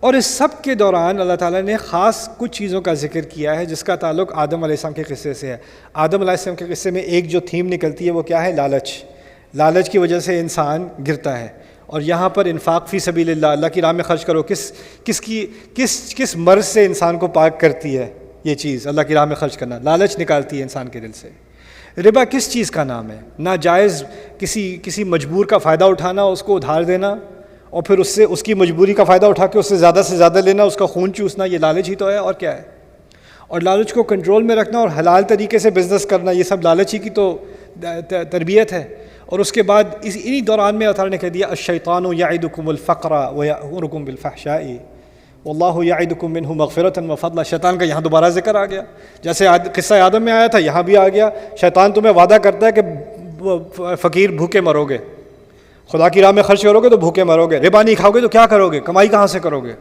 اور اس سب کے دوران اللہ تعالیٰ نے خاص کچھ چیزوں کا ذکر کیا ہے جس کا تعلق آدم علیہ السلام کے قصے سے ہے۔ آدم علیہ السلام کے قصے میں ایک جو تھیم نکلتی ہے وہ کیا ہے؟ لالچ۔ لالچ کی وجہ سے انسان گرتا ہے، اور یہاں پر انفاق فی سبیل اللہ، اللہ کی راہ میں خرچ کرو، کس مرض سے انسان کو پاک کرتی ہے یہ چیز؟ اللہ کی راہ میں خرچ کرنا لالچ نکالتی ہے انسان کے دل سے۔ ربا کس چیز کا نام ہے؟ ناجائز کسی مجبور کا فائدہ اٹھانا، اس کو ادھار دینا، اور پھر اس سے اس کی مجبوری کا فائدہ اٹھا کے اس سے زیادہ لینا، اس کا خون چوسنا، یہ لالچ ہی تو ہے، اور کیا ہے؟ اور لالچ کو کنٹرول میں رکھنا اور حلال طریقے سے بزنس کرنا، یہ سب لالچ ہی کی تو تربیت ہے۔ اور اس کے بعد انہی دوران میں اللہ تعالیٰ نے کہہ دیا الشیطان یعدکم الفقر ویأمرکم بالفحشاء واللہ یعدکم منہ مغفرۃ وفضلا۔ شیطان کا یہاں دوبارہ ذکر آ گیا، جیسے قصہ آدم میں آیا تھا یہاں بھی آ گیا۔ شیطان تمہیں وعدہ کرتا ہے کہ فقیر بھوکے مرو گے، خدا کی راہ میں خرچ کرو گے تو بھوکے مرو گے، ربا نہیں کھاؤ گے تو کیا کرو گے، کمائی کہاں سے کرو گے؟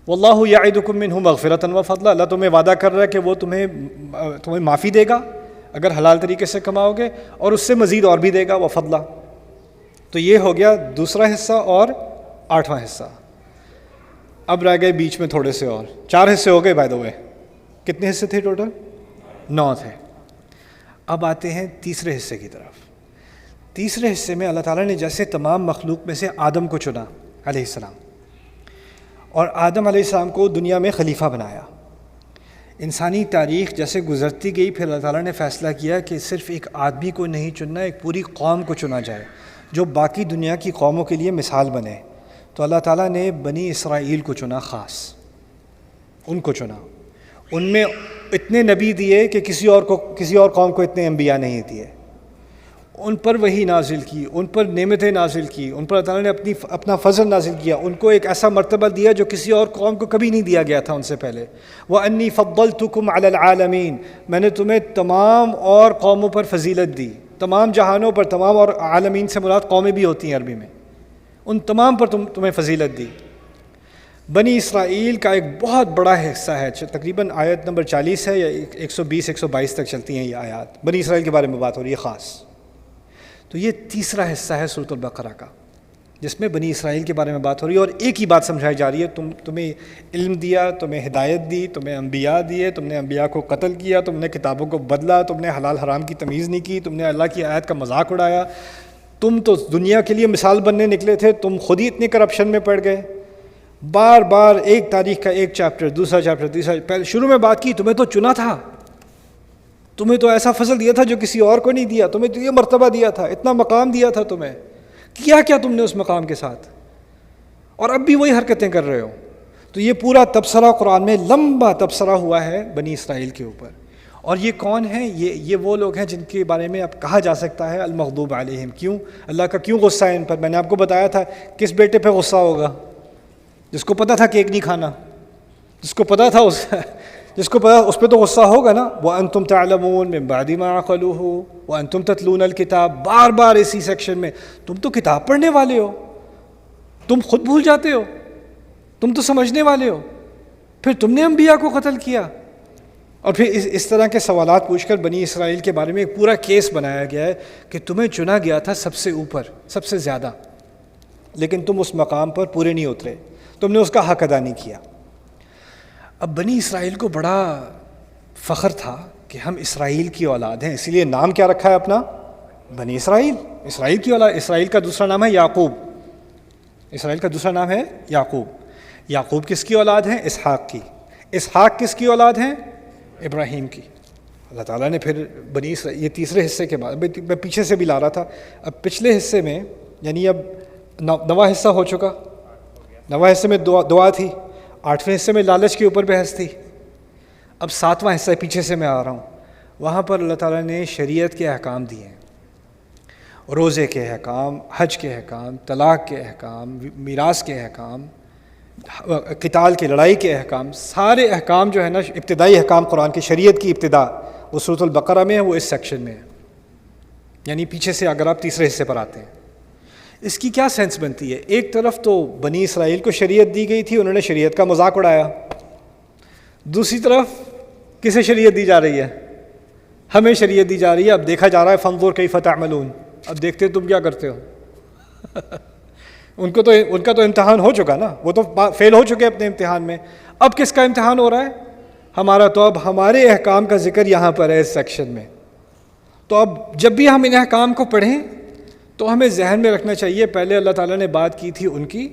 واللہ یعدکم منہ مغفرۃ وفضلا، اللہ تمہیں وعدہ کر رہا ہے کہ وہ تمہیں معافی دے گا اگر حلال طریقے سے کماؤ گے، اور اس سے مزید اور بھی دے گا، وفضلا۔ تو یہ ہو گیا دوسرا حصہ اور 8واں حصہ۔ اب رہ گئے بیچ میں تھوڑے سے، اور 4 حصے ہو گئے بائی دا وے۔ کتنے حصے تھے ٹوٹل؟ 9 تھے۔ اب آتے ہیں تیسرے حصے کی طرف۔ تیسرے حصے میں اللہ تعالیٰ نے جیسے تمام مخلوق میں سے آدم کو چنا علیہ السلام، اور آدم علیہ السلام کو دنیا میں خلیفہ بنایا۔ انسانی تاریخ جیسے گزرتی گئی، پھر اللہ تعالیٰ نے فیصلہ کیا کہ صرف ایک آدمی کو نہیں چننا، ایک پوری قوم کو چنا جائے جو باقی دنیا کی قوموں کے لیے مثال بنے۔ تو اللہ تعالیٰ نے بنی اسرائیل کو چنا، خاص ان کو چنا۔ ان میں اتنے نبی دیے کہ کسی اور قوم کو اتنے انبیاء نہیں دیے۔ ان پر وحی نازل کی، ان پر نعمتیں نازل کی، ان پر اللہ تعالیٰ نے اپنا فضل نازل کیا، ان کو ایک ایسا مرتبہ دیا جو کسی اور قوم کو کبھی نہیں دیا گیا تھا ان سے پہلے۔ وَأَنِّي فَضَّلْتُكُمْ عَلَى الْعَالَمِينَ، میں نے تمہیں تمام اور قوموں پر فضیلت دی، تمام جہانوں پر۔ تمام اور عالمین سے مراد قومیں بھی ہوتی ہیں عربی میں، ان تمام پر تمہیں فضیلت دی۔ بنی اسرائیل کا ایک بہت بڑا حصہ ہے، تقریباً آیت نمبر 40 ہے یا 120-122 تک چلتی ہیں یہ آیات، بنی اسرائیل کے بارے میں بات ہو رہی ہے خاص۔ تو یہ تیسرا حصہ ہے سورۃ البقرہ کا، جس میں بنی اسرائیل کے بارے میں بات ہو رہی ہے، اور ایک ہی بات سمجھائی جا رہی ہے، تمہیں علم دیا، تمہیں ہدایت دی، تمہیں انبیاء دیے، تم نے انبیاء کو قتل کیا، تم نے کتابوں کو بدلا، تم نے حلال حرام کی تمیز نہیں کی، تم نے اللہ کی آیت کا مذاق اڑایا، تم تو دنیا کے لیے مثال بننے نکلے تھے، تم خود ہی اتنے کرپشن میں پڑ گئے۔ بار بار ایک تاریخ کا ایک چیپٹر، دوسرا چیپٹر، تیسرا، پہلے شروع میں بات کی تمہیں تو چنا تھا، تمہیں تو ایسا فضل دیا تھا جو کسی اور کو نہیں دیا، تمہیں تو یہ مرتبہ دیا تھا، اتنا مقام دیا تھا تمہیں، کیا تم نے اس مقام کے ساتھ، اور اب بھی وہی حرکتیں کر رہے ہو۔ تو یہ پورا تبصرہ قرآن میں لمبا تبصرہ ہوا ہے بنی اسرائیل کے اوپر، اور یہ کون ہیں؟ یہ وہ لوگ ہیں جن کے بارے میں اب کہا جا سکتا ہے المغضوب علیہم. کیوں؟ اللہ کا کیوں غصہ ہے ان پر؟ میں نے آپ کو بتایا تھا کس بیٹے پہ غصہ ہوگا؟ جس کو پتہ تھا کیک نہیں کھانا، جس کو پتہ تھا اس پہ تو غصہ ہوگا نا. وَأَنْتُمْ تَعْلَمُونَ مِنْ بَعْدِ مَا عَقَلُوهُ وَأَنْتُمْ تَتْلُونَ الْكِتَابَ. بار بار اسی سیکشن میں تم تو کتاب پڑھنے والے ہو، تم خود بھول جاتے ہو، تم تو سمجھنے والے ہو، پھر تم نے انبیاء کو قتل کیا. اور پھر اس طرح کے سوالات پوچھ کر بنی اسرائیل کے بارے میں ایک پورا کیس بنایا گیا ہے کہ تمہیں چنا گیا تھا سب سے اوپر، سب سے زیادہ، لیکن تم اس مقام پر پورے نہیں اترے، تم نے اس کا حق ادا نہیں کیا. اب بنی اسرائیل کو بڑا فخر تھا کہ ہم اسرائیل کی اولاد ہیں، اسی لیے نام کیا رکھا ہے اپنا؟ بنی اسرائیل. اسرائیل کی اولاد. اسرائیل کا دوسرا نام ہے یعقوب. اسرائیل کا دوسرا نام ہے یعقوب. یعقوب کس کی اولاد ہیں؟ اسحاق کی. اسحاق کس کی اولاد ہیں؟ ابراہیم کی. اللہ تعالیٰ نے پھر بنی اسرائیل، یہ تیسرے حصے کے بعد میں پیچھے سے بھی لا رہا تھا، اب پچھلے حصے میں یعنی اب نواں حصہ ہو چکا. نواں حصے میں دعا تھی، 8ویں حصے میں لالچ کے اوپر بحث تھی، اب 7واں حصہ پیچھے سے میں آ رہا ہوں. وہاں پر اللہ تعالیٰ نے شریعت کے احکام دیے ہیں، روزے کے احکام، حج کے احکام، طلاق کے احکام، میراث کے احکام، قتال کی لڑائی کے احکام. سارے احکام جو ہے نا، ابتدائی احکام قرآن کی، شریعت کی ابتدا وہ سورۃ البقرہ میں ہے، وہ اس سیکشن میں ہے، یعنی پیچھے سے اگر آپ تیسرے حصے پر آتے ہیں. اس کی کیا سینس بنتی ہے؟ ایک طرف تو بنی اسرائیل کو شریعت دی گئی تھی، انہوں نے شریعت کا مذاق اڑایا. دوسری طرف کسے شریعت دی جا رہی ہے؟ ہمیں شریعت دی جا رہی ہے. اب دیکھا جا رہا ہے فانظر کیف تعملون، اب دیکھتے تم کیا کرتے ہو. ان کا تو امتحان ہو چکا نا، وہ تو فیل ہو چکے اپنے امتحان میں. اب کس کا امتحان ہو رہا ہے؟ ہمارا. تو اب ہمارے احکام کا ذکر یہاں پر ہے اس سیکشن میں. تو اب جب بھی ہم ان احکام کو پڑھیں تو ہمیں ذہن میں رکھنا چاہیے پہلے اللہ تعالیٰ نے بات کی تھی ان کی،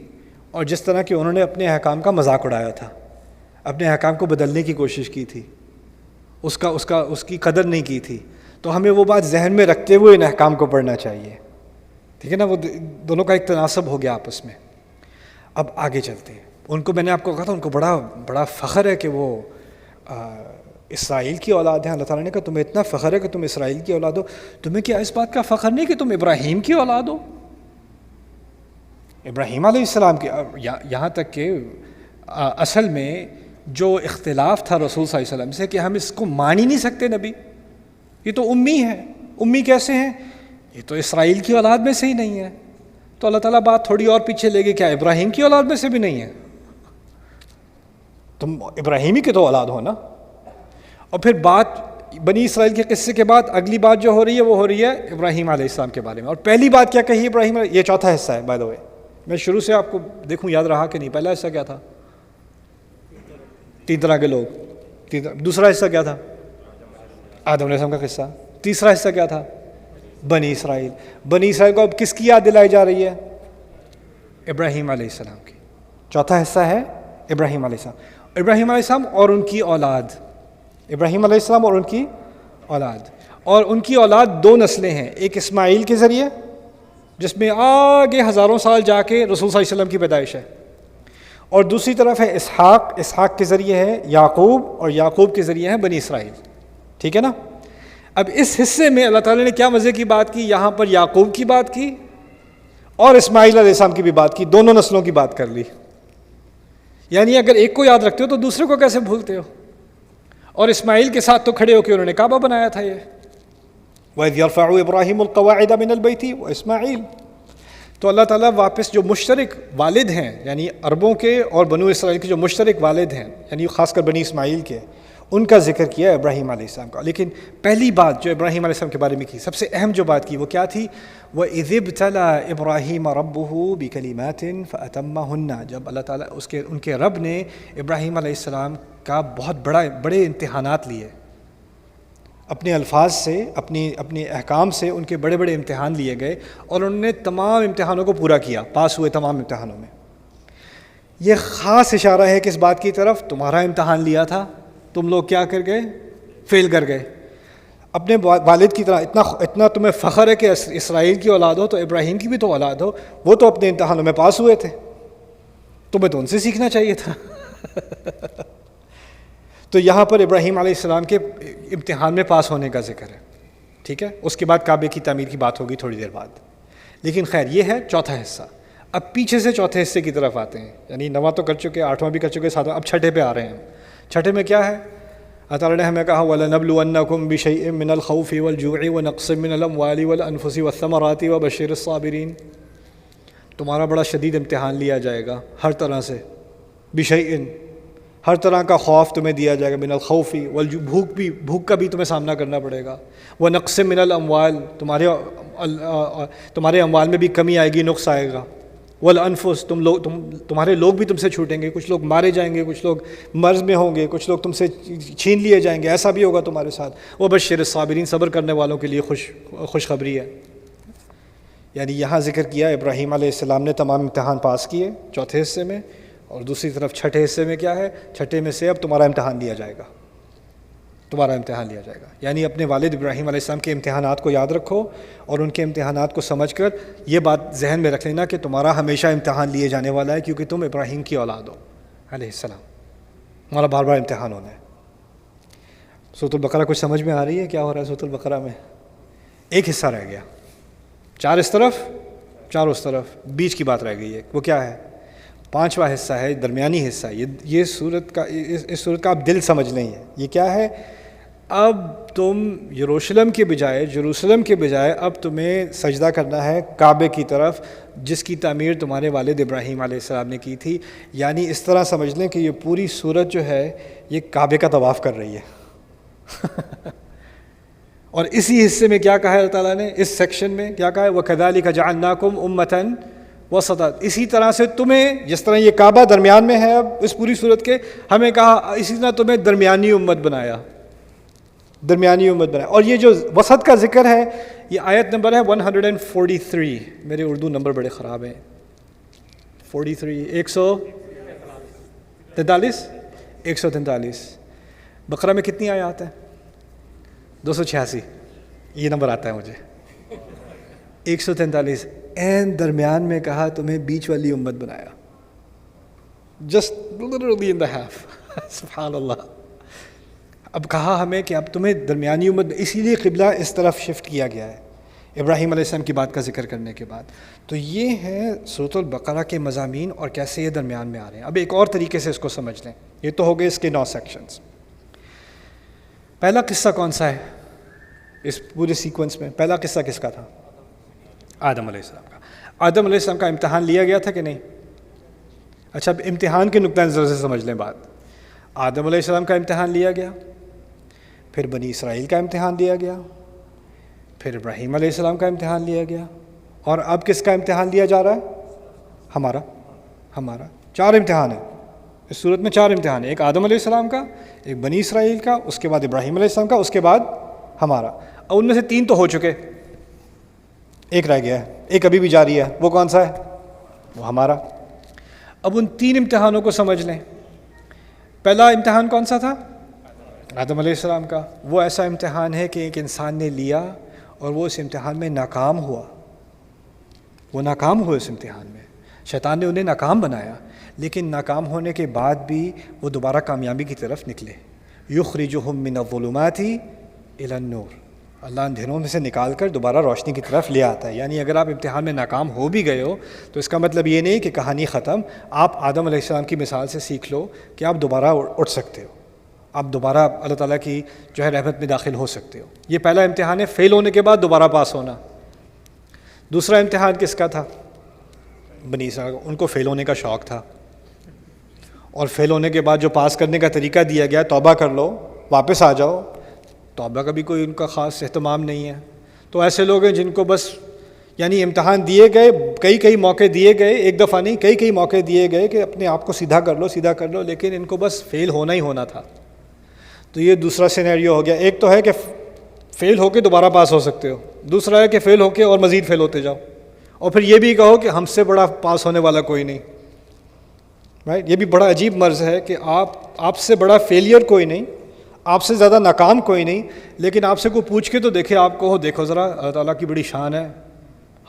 اور جس طرح کہ انہوں نے اپنے احکام کا مذاق اڑایا تھا، اپنے احکام کو بدلنے کی کوشش کی تھی، اس کی قدر نہیں کی تھی. تو ہمیں وہ بات ذہن میں رکھتے ہوئے ان احکام کو پڑھنا چاہیے. ٹھیک ہے نا؟ وہ دونوں کا ایک تناسب ہو گیا آپس میں. اب آگے چلتے ہیں. ان کو میں نے آپ کو کہا تھا ان کو بڑا فخر ہے کہ وہ اسرائیل کی اولاد ہیں. اللہ تعالیٰ نے کہا تمہیں اتنا فخر ہے کہ تم اسرائیل کی اولاد ہو، تمہیں کیا اس بات کا فخر نہیں کہ تم ابراہیم کی اولاد ہو؟ ابراہیم علیہ السلام کی. یہاں تک کہ اصل میں جو اختلاف تھا رسول صلی اللہ علیہ وسلم سے کہ ہم اس کو مان ہی نہیں سکتے نبی، یہ تو امی ہیں. امی کیسے ہیں؟ یہ تو اسرائیل کی اولاد میں سے ہی نہیں ہے. تو اللہ تعالیٰ بات تھوڑی اور پیچھے لے گئی، کیا ابراہیم کی اولاد میں سے بھی نہیں ہے؟ تم ابراہیمی کے تو اولاد ہو نا. اور پھر بات بنی اسرائیل کے قصے کے بعد اگلی بات جو ہو رہی ہے وہ ہو رہی ہے ابراہیم علیہ السلام کے بارے میں. اور پہلی بات کیا کہی ابراہیم؟ یہ چوتھا حصہ ہے بائی دا وے. میں شروع سے آپ کو دیکھوں یاد رہا کہ نہیں. پہلا حصہ کیا تھا؟ 3 طرح کے لوگ. دوسرا حصہ کیا تھا؟ آدم علیہ السلام کا قصہ. تیسرا حصہ کیا تھا؟ بنی اسرائیل. بنی اسرائیل کو اب کس کی یاد دلائی جا رہی ہے؟ ابراہیم علیہ السلام کی. چوتھا حصہ ہے ابراہیم علیہ السلام. ابراہیم علیہ السلام اور ان کی اولاد. ابراہیم علیہ السلام اور ان کی اولاد. اور ان کی اولاد 2 نسلیں ہیں. ایک اسماعیل کے ذریعے، جس میں آگے ہزاروں سال جا کے رسول صلی اللہ علیہ وسلم کی پیدائش ہے، اور دوسری طرف ہے اسحاق. اسحاق کے ذریعے ہے یعقوب، اور یعقوب کے ذریعے ہے بنی اسرائیل. ٹھیک ہے نا؟ اب اس حصے میں اللہ تعالیٰ نے کیا مزے کی بات کی، یہاں پر یعقوب کی بات کی اور اسماعیل علیہ السلام کی بھی بات کی. دونوں نسلوں کی بات کر لی. یعنی اگر ایک کو یاد رکھتے ہو تو دوسرے کو کیسے بھولتے ہو؟ اور اسماعیل کے ساتھ تو کھڑے ہو کے انہوں نے کعبہ بنایا تھا. یہ وَإِذْ يَرْفَعُ إِبْرَاهِيمُ الْقَوَاعِدَ مِنَ الْبَيْتِ وَإِسْمَاعِيلُ. تو اللہ تعالیٰ واپس جو مشترک والد ہیں، یعنی عربوں کے اور بنو اسرائیل کے جو مشترک والد ہیں، یعنی خاص کر بنی اسماعیل کے، ان کا ذکر کیا ابراہیم علیہ السلام کا. لیکن پہلی بات جو ابراہیم علیہ السلام کے بارے میں کی، سب سے اہم جو بات کی، وہ کیا تھی؟ وَإِذِ ابْتَلَىٰ إِبْرَاهِيمَ رَبُّهُ بِكَلِمَاتٍ فَأَتَمَّهُنَّ. جب اللہ تعالیٰ ان کے رب نے ابراہیم علیہ السلام کا بہت بڑے امتحانات لیے، اپنے الفاظ سے، اپنے احکام سے ان کے بڑے امتحان لیے گئے، اور انہوں نے تمام امتحانوں کو پورا کیا، پاس ہوئے تمام امتحانوں میں. یہ خاص اشارہ ہے کس بات کی طرف؟ تمہارا امتحان لیا تھا، تم لوگ کیا کر گئے؟ فیل کر گئے. اپنے والد کی طرح اتنا تمہیں فخر ہے کہ اسرائیل کی اولاد ہو، تو ابراہیم کی بھی تو اولاد ہو. وہ تو اپنے امتحانوں میں پاس ہوئے تھے، تمہیں تو ان سے سیکھنا چاہیے تھا. تو یہاں پر ابراہیم علیہ السلام کے امتحان میں پاس ہونے کا ذکر ہے، ٹھیک ہے، اس کے بعد کعبے کی تعمیر کی بات ہوگی تھوڑی دیر بعد، لیکن خیر یہ ہے چوتھا حصہ۔ اب پیچھے سے چوتھے حصے کی طرف آتے ہیں، یعنی 9واں تو کر چکے، 8واں بھی کر چکے، 7واں، اب چھٹے پہ آ رہے ہیں۔ چھٹے میں کیا ہے؟ اللہ تعالیٰ نے ہمیں کہا وَلَنَبْلُوَنَّكُمْ بِشَيْءٍ مِّنَ الْخَوْفِ وَالْجُوعِ وَنَقْصٍ مِّنَ الْأَمْوَالِ وَالْأَنفُسِ وَالثَّمَرَاتِ وَبَشِّرِ الصَّابِرِينَ۔ تمہارا بڑا شدید امتحان لیا جائے گا ہر طرح سے، بِشَيْءٍ، ہر طرح کا خوف تمہیں دیا جائے گا، من الخوف بھوک کا بھی تمہیں سامنا کرنا پڑے گا، وَنَقْصٍ مِّنَ الْأَمْوَالِ، تمہارے اموال میں بھی کمی آئے گی، نقص آئے گا، والانفس، تمہارے لوگ بھی تم سے چھوٹیں گے، کچھ لوگ مارے جائیں گے، کچھ لوگ مرض میں ہوں گے، کچھ لوگ تم سے چھین لیے جائیں گے، ایسا بھی ہوگا تمہارے ساتھ۔ وبشر الصابرین، صبر کرنے والوں کے لیے خوشخبری ہے۔ یعنی یہاں ذکر کیا ابراہیم علیہ السلام نے تمام امتحان پاس کیے چوتھے حصے میں، اور دوسری طرف چھٹے حصے میں کیا ہے؟ چھٹے میں سے اب تمہارا امتحان لیا جائے گا، تمہارا امتحان لیا جائے گا۔ یعنی اپنے والد ابراہیم علیہ السلام کے امتحانات کو یاد رکھو، اور ان کے امتحانات کو سمجھ کر یہ بات ذہن میں رکھ لینا کہ تمہارا ہمیشہ امتحان لیے جانے والا ہے، کیونکہ تم ابراہیم کی اولاد ہو علیہ السلام، تمہارا بار بار امتحان ہونا ہے۔ سورۃ البقرہ کچھ سمجھ میں آ رہی ہے کیا ہو رہا ہے سورۃ البقرہ میں؟ ایک حصہ رہ گیا، 4 اس طرف 4 اس طرف، بیچ کی بات رہ گئی ہے، وہ کیا ہے؟ 5واں حصہ ہے، درمیانی حصہ۔ یہ سورت کا، اس سورت کا آپ دل سمجھ لیں، یہ کیا ہے؟ اب تم یروشلم کے بجائے اب تمہیں سجدہ کرنا ہے کعبے کی طرف، جس کی تعمیر تمہارے والد ابراہیم علیہ السلام نے کی تھی۔ یعنی اس طرح سمجھ لیں کہ یہ پوری سورت جو ہے یہ کعبے کا طواف کر رہی ہے۔ اور اسی حصے میں کیا کہا ہے اللہ تعالیٰ نے؟ اس سیکشن میں کیا کہا ہے؟ وَكَذَلِكَ جَعَلْنَاكُمْ أُمَّةً وَسَطًا، اسی طرح سے تمہیں، جس طرح یہ کعبہ درمیان میں ہے اب اس پوری صورت کے، ہمیں کہا اسی طرح تمہیں درمیانی امت بنایا، درمیانی امت بنایا۔ اور یہ جو وسط کا ذکر ہے، یہ آیت نمبر ہے 143۔ میرے اردو نمبر بڑے خراب ہیں۔ 43 143 بقرہ میں کتنی آیات ہیں؟ 286، یہ نمبر آتا ہے مجھے۔ 143، این درمیان میں کہا تمہیں بیچ والی امت بنایا، just literally in the half۔ سبحان اللہ۔ اب کہا ہمیں کہ اب تمہیں درمیانی امت، اسی لیے قبلہ اس طرف شفٹ کیا گیا ہے ابراہیم علیہ السلام کی بات کا ذکر کرنے کے بعد۔ تو یہ ہے سورۃ البقرہ کے مضامین اور کیسے یہ درمیان میں آ رہے ہیں۔ اب ایک اور طریقے سے اس کو سمجھ لیں، یہ تو ہو گئے اس کے 9 سیکشنز۔ پہلا قصہ کون سا ہے اس پورے سیکوینس میں؟ پہلا قصہ کس کا تھا؟ آدم علیہ السلام کا۔ آدم علیہ السلام کا امتحان لیا گیا تھا کہ نہیں؟ اچھا، اب امتحان کے نقطۂ نظر سے سمجھ لیں بات۔ آدم علیہ السلام کا امتحان لیا گیا، پھر بنی اسرائیل کا امتحان لیا گیا، پھر ابراہیم علیہ السلام کا امتحان لیا گیا، اور اب کس کا امتحان لیا جا رہا ہے؟ ہمارا 4 امتحان ہیں اس صورت میں، 4 امتحان ہیں، ایک آدم علیہ السلام کا، ایک بنی اسرائیل کا، اس کے بعد ابراہیم علیہ السلام کا، اس کے بعد ہمارا۔ اب ان میں سے 3 تو ہو چکے، ایک رہ گیا ہے، ایک ابھی بھی جاری ہے، وہ کون سا ہے؟ وہ ہمارا۔ اب ان 3 امتحانوں کو سمجھ لیں۔ پہلا امتحان کون سا تھا؟ آدم علیہ السلام کا۔ وہ ایسا امتحان ہے کہ ایک انسان نے لیا اور وہ اس امتحان میں ناکام ہوا، وہ ناکام ہوئے اس امتحان میں، شیطان نے انہیں ناکام بنایا، لیکن ناکام ہونے کے بعد بھی وہ دوبارہ کامیابی کی طرف نکلے۔ یخرجہم من الظلمات الی النور، اللہ اندھیروں میں سے نکال کر دوبارہ روشنی کی طرف لے آتا ہے۔ یعنی اگر آپ امتحان میں ناکام ہو بھی گئے ہو تو اس کا مطلب یہ نہیں کہ کہانی ختم، آپ آدم علیہ السلام کی مثال سے سیکھ لو کہ آپ دوبارہ اٹھ سکتے ہو، آپ دوبارہ اللہ تعالیٰ کی جو ہے رحمت میں داخل ہو سکتے ہو۔ یہ پہلا امتحان ہے، فیل ہونے کے بعد دوبارہ پاس ہونا۔ دوسرا امتحان کس کا تھا؟ بنی اسرائیل، ان کو فیل ہونے کا شوق تھا، اور فیل ہونے کے بعد جو پاس کرنے کا طریقہ دیا گیا، توبہ کر لو، واپس آ جاؤ، توبہ کا بھی کوئی ان کا خاص اہتمام نہیں ہے۔ تو ایسے لوگ ہیں جن کو بس، یعنی امتحان دیے گئے، کئی موقع دیے گئے، ایک دفعہ نہیں، کئی موقع دیے گئے کہ اپنے آپ کو سیدھا کر لو، لیکن ان کو بس فیل ہونا ہی ہونا تھا۔ تو یہ دوسرا سینیریو ہو گیا۔ ایک تو ہے کہ فیل ہو کے دوبارہ پاس ہو سکتے ہو، دوسرا ہے کہ فیل ہو کے اور مزید فیل ہوتے جاؤ، اور پھر یہ بھی کہو کہ ہم سے بڑا پاس ہونے والا کوئی نہیں، رائٹ؟ یہ بھی بڑا عجیب مرض ہے کہ آپ سے بڑا فیلئر کوئی نہیں، آپ سے زیادہ ناکام کوئی نہیں، لیکن آپ سے کوئی پوچھ کے تو دیکھے، آپ کو دیکھو ذرا، اللہ تعالیٰ کی بڑی شان ہے،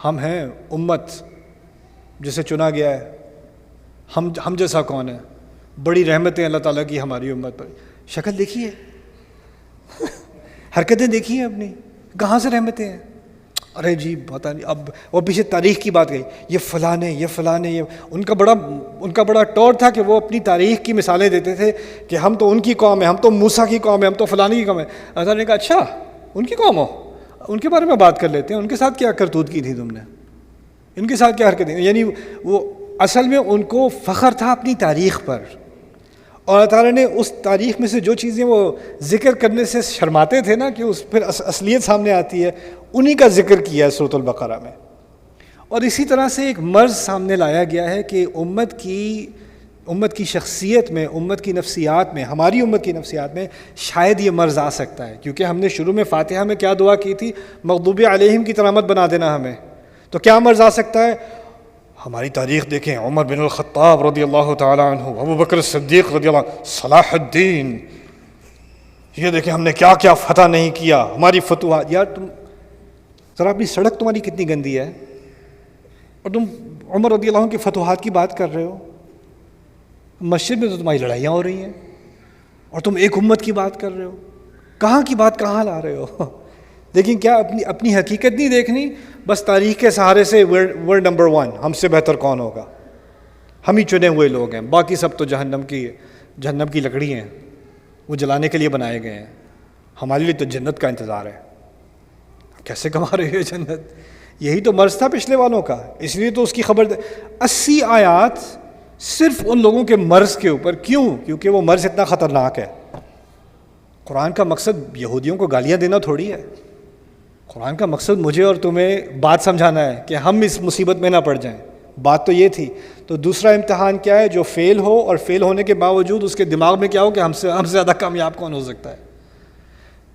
ہم ہیں امت جسے چنا گیا ہے، ہم جیسا کون ہے، بڑی رحمتیں اللہ تعالیٰ کی ہماری امت پر، شکل دیکھیے، حرکتیں دیکھی ہیں اپنی، کہاں سے رحمتیں ہیں؟ ارے جی پتہ نہیں، اب وہ پیچھے تاریخ کی بات گئی، یہ فلانے یہ فلانے، یہ ان کا بڑا ٹور تھا کہ وہ اپنی تاریخ کی مثالیں دیتے تھے کہ ہم تو ان کی قوم ہے، ہم تو موسیٰ کی قوم ہے، ہم تو فلانے کی قوم ہے۔ اللہ نے کہا اچھا ان کی قوم ہو، ان کے بارے میں بات کر لیتے ہیں، ان کے ساتھ کیا کرتوت کی تھی تم نے، ان کے ساتھ کیا حرکتیں، یعنی وہ اصل میں ان کو فخر تھا اپنی تاریخ پر، اور اللہ تعالیٰ نے اس تاریخ میں سے جو چیزیں وہ ذکر کرنے سے شرماتے تھے نا کہ اس پھر اصلیت سامنے آتی ہے، انہی کا ذکر کیا ہے سورۃ البقرہ میں۔ اور اسی طرح سے ایک مرض سامنے لایا گیا ہے کہ امت کی شخصیت میں، امت کی نفسیات میں، ہماری امت کی نفسیات میں شاید یہ مرض آ سکتا ہے، کیونکہ ہم نے شروع میں فاتحہ میں کیا دعا کی تھی؟ مغضوب علیہم کی طرح مت بنا دینا ہمیں۔ تو کیا مرض آ سکتا ہے؟ ہماری تاریخ دیکھیں، عمر بن الخطاب رضی اللہ تعالیٰ عنہ، ابو بکر صدیق رضی اللہ عنہ، صلاح الدین، یہ دیکھیں ہم نے کیا کیا فتح نہیں کیا، ہماری فتوحات۔ یار تم ذرا اپنی سڑک تمہاری کتنی گندی ہے، اور تم عمر رضی اللہ عنہ کی فتوحات کی بات کر رہے ہو، مسجد میں تو تمہاری لڑائیاں ہو رہی ہیں، اور تم ایک امت کی بات کر رہے ہو، کہاں کی بات کہاں لا رہے ہو؟ لیکن کیا اپنی حقیقت نہیں دیکھنی، بس تاریخ کے سہارے سے ورڈ نمبر 1، ہم سے بہتر کون ہوگا، ہم ہی چنے ہوئے لوگ ہیں، باقی سب تو جہنم کی لکڑی ہیں، وہ جلانے کے لیے بنائے گئے ہیں، ہمارے لیے تو جنت کا انتظار ہے۔ کیسے کما رہے ہو جنت؟ یہی تو مرض تھا پچھلے والوں کا، اس لیے تو اس کی خبر 80 آیات صرف ان لوگوں کے مرض کے اوپر۔ کیوں؟ کیونکہ وہ مرض اتنا خطرناک ہے۔ قرآن کا مقصد یہودیوں کو گالیاں دینا تھوڑی ہے، قرآن کا مقصد مجھے اور تمہیں بات سمجھانا ہے کہ ہم اس مصیبت میں نہ پڑ جائیں۔ بات تو یہ تھی۔ تو دوسرا امتحان کیا ہے؟ جو فیل ہو، اور فیل ہونے کے باوجود اس کے دماغ میں کیا ہو کہ ہم سے زیادہ کامیاب کون ہو سکتا ہے۔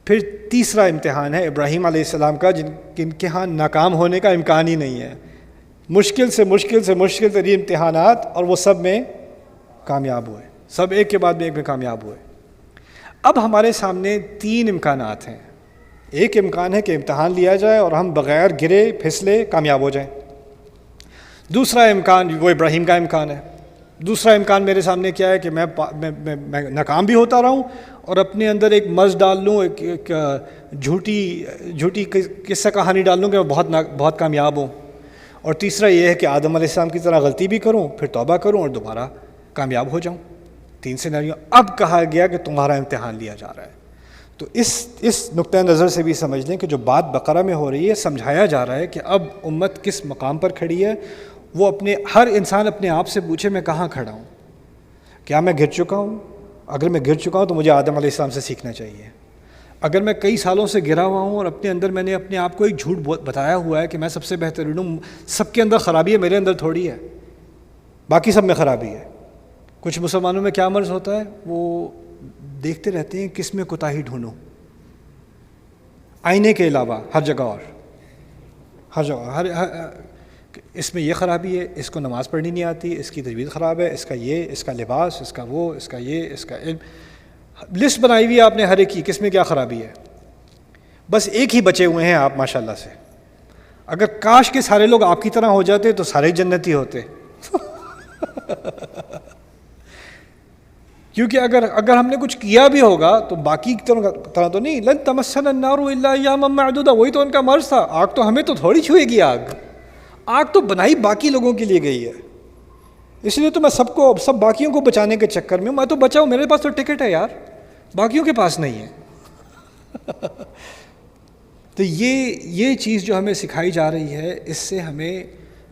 پھر تیسرا امتحان ہے ابراہیم علیہ السلام کا، جن کے ہاں ناکام ہونے کا امکان ہی نہیں ہے، مشکل سے ترین امتحانات، اور وہ سب میں کامیاب ہوئے، سب ایک کے بعد ایک میں کامیاب ہوئے۔ اب ہمارے سامنے 3 امکانات ہیں۔ ایک امکان ہے کہ امتحان لیا جائے اور ہم بغیر گرے پھسلے کامیاب ہو جائیں۔ دوسرا امکان وہ ابراہیم کا امکان ہے۔ دوسرا امکان میرے سامنے کیا ہے کہ میں ناکام بھی ہوتا رہوں اور اپنے اندر ایک مرض ڈال لوں، ایک جھوٹی قصہ کہانی ڈال لوں کہ میں بہت کامیاب ہوں۔ اور تیسرا یہ ہے کہ آدم علیہ السلام کی طرح غلطی بھی کروں، پھر توبہ کروں اور دوبارہ کامیاب ہو جاؤں۔ 3 سیناریو۔ اب کہا گیا کہ تمہارا امتحان لیا جا رہا ہے۔ تو اس نقطہ نظر سے بھی سمجھ لیں کہ جو بات بقرہ میں ہو رہی ہے، سمجھایا جا رہا ہے کہ اب امت کس مقام پر کھڑی ہے۔ وہ ہر انسان اپنے آپ سے پوچھے میں کہاں کھڑا ہوں، کیا میں گر چکا ہوں؟ اگر میں گر چکا ہوں تو مجھے آدم علیہ السلام سے سیکھنا چاہیے۔ اگر میں کئی سالوں سے گرا ہوا ہوں اور اپنے اندر میں نے اپنے آپ کو ایک جھوٹ بتایا ہوا ہے کہ میں سب سے بہترین ہوں، سب کے اندر خرابی ہے، میرے اندر تھوڑی ہے، باقی سب میں خرابی ہے۔ کچھ مسلمانوں میں کیا مرض ہوتا ہے؟ وہ دیکھتے رہتے ہیں کس میں کوتاہی ڈھونڈوں، آئینے کے علاوہ ہر جگہ، اور ہر جگہ اس میں یہ خرابی ہے، اس کو نماز پڑھنی نہیں آتی، اس کی تجوید خراب ہے، اس کا یہ، اس کا لباس، اس کا وہ، اس کا یہ، اس کا علم، لسٹ بنائی ہوئی ہے آپ نے ہر ایک کی، کس میں کیا خرابی ہے۔ بس ایک ہی بچے ہوئے ہیں آپ ماشاءاللہ سے۔ اگر کاش کے سارے لوگ آپ کی طرح ہو جاتے تو سارے جنتی ہوتے۔ کیونکہ اگر ہم نے کچھ کیا بھی ہوگا تو باقی کی طرح تو نہیں، لن تمسنا النار الا ایاما معدودا، وہی تو ان کا مرض تھا، آگ تو ہمیں تو تھوڑی چھوئے گی، آگ تو بنائی باقی لوگوں کے لیے گئی ہے۔ اس لیے تو میں سب باقیوں کو بچانے کے چکر میں تو بچاؤں، میرے پاس تو ٹکٹ ہے یار، باقیوں کے پاس نہیں ہے۔ تو یہ چیز جو ہمیں سکھائی جا رہی ہے، اس سے ہمیں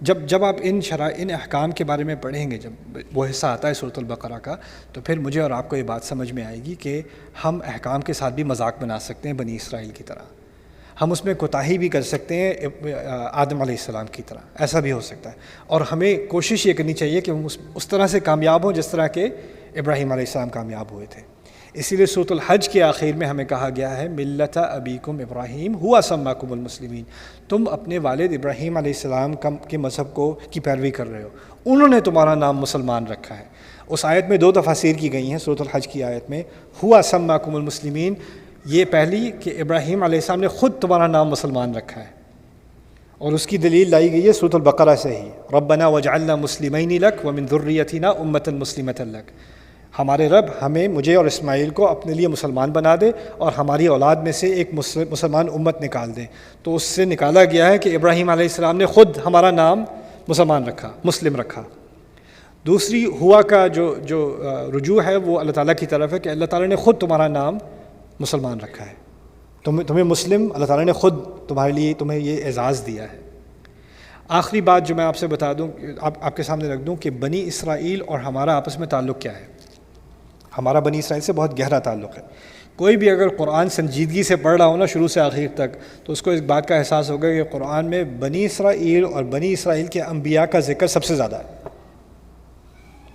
جب آپ ان احکام کے بارے میں پڑھیں گے، جب وہ حصہ آتا ہے سورۃ البقرہ کا، تو پھر مجھے اور آپ کو یہ بات سمجھ میں آئے گی کہ ہم احکام کے ساتھ بھی مذاق بنا سکتے ہیں بنی اسرائیل کی طرح، ہم اس میں کوتاہی بھی کر سکتے ہیں آدم علیہ السلام کی طرح، ایسا بھی ہو سکتا ہے۔ اور ہمیں کوشش یہ کرنی چاہیے کہ ہم اس طرح سے کامیاب ہوں جس طرح کہ ابراہیم علیہ السلام کامیاب ہوئے تھے۔ اسی لیے سورۃ الحج کے آخر میں ہمیں کہا گیا ہے ملت ابیکم ابراہیم ہوا سماکم المسلمین، تم اپنے والد ابراہیم علیہ السلام کے مذہب کی پیروی کر رہے ہو، انہوں نے تمہارا نام مسلمان رکھا ہے۔ اس آیت میں 2 تفاسیر کی گئی ہیں سورۃ الحج کی آیت میں، ہوا سماکم المسلمین، یہ پہلی کہ ابراہیم علیہ السلام نے خود تمہارا نام مسلمان رکھا ہے، اور اس کی دلیل لائی گئی ہے سورۃ البقرہ سے ہی، ربنا وجعلنا مسلمین لک ومن ذریتنا امۃ مسلمۃ لک، ہمارے رب مجھے اور اسماعیل کو اپنے لیے مسلمان بنا دے اور ہماری اولاد میں سے ایک مسلمان امت نکال دے. تو اس سے نکالا گیا ہے کہ ابراہیم علیہ السلام نے خود ہمارا نام مسلمان رکھا، مسلم رکھا. دوسری ہوا کا جو رجوع ہے وہ اللہ تعالیٰ کی طرف ہے کہ اللہ تعالیٰ نے خود تمہارا نام مسلمان رکھا ہے. تمہیں مسلم اللہ تعالیٰ نے خود تمہیں یہ اعزاز دیا ہے. آخری بات جو میں آپ سے بتا دوں، آپ کے سامنے رکھ دوں کہ بنی اسرائیل اور ہمارا آپس میں تعلق کیا ہے. ہمارا بنی اسرائیل سے بہت گہرا تعلق ہے. کوئی بھی اگر قرآن سنجیدگی سے پڑھ رہا ہو نا شروع سے آخر تک، تو اس کو اس بات کا احساس ہوگا کہ قرآن میں بنی اسرائیل اور بنی اسرائیل کے انبیاء کا ذکر سب سے زیادہ ہے.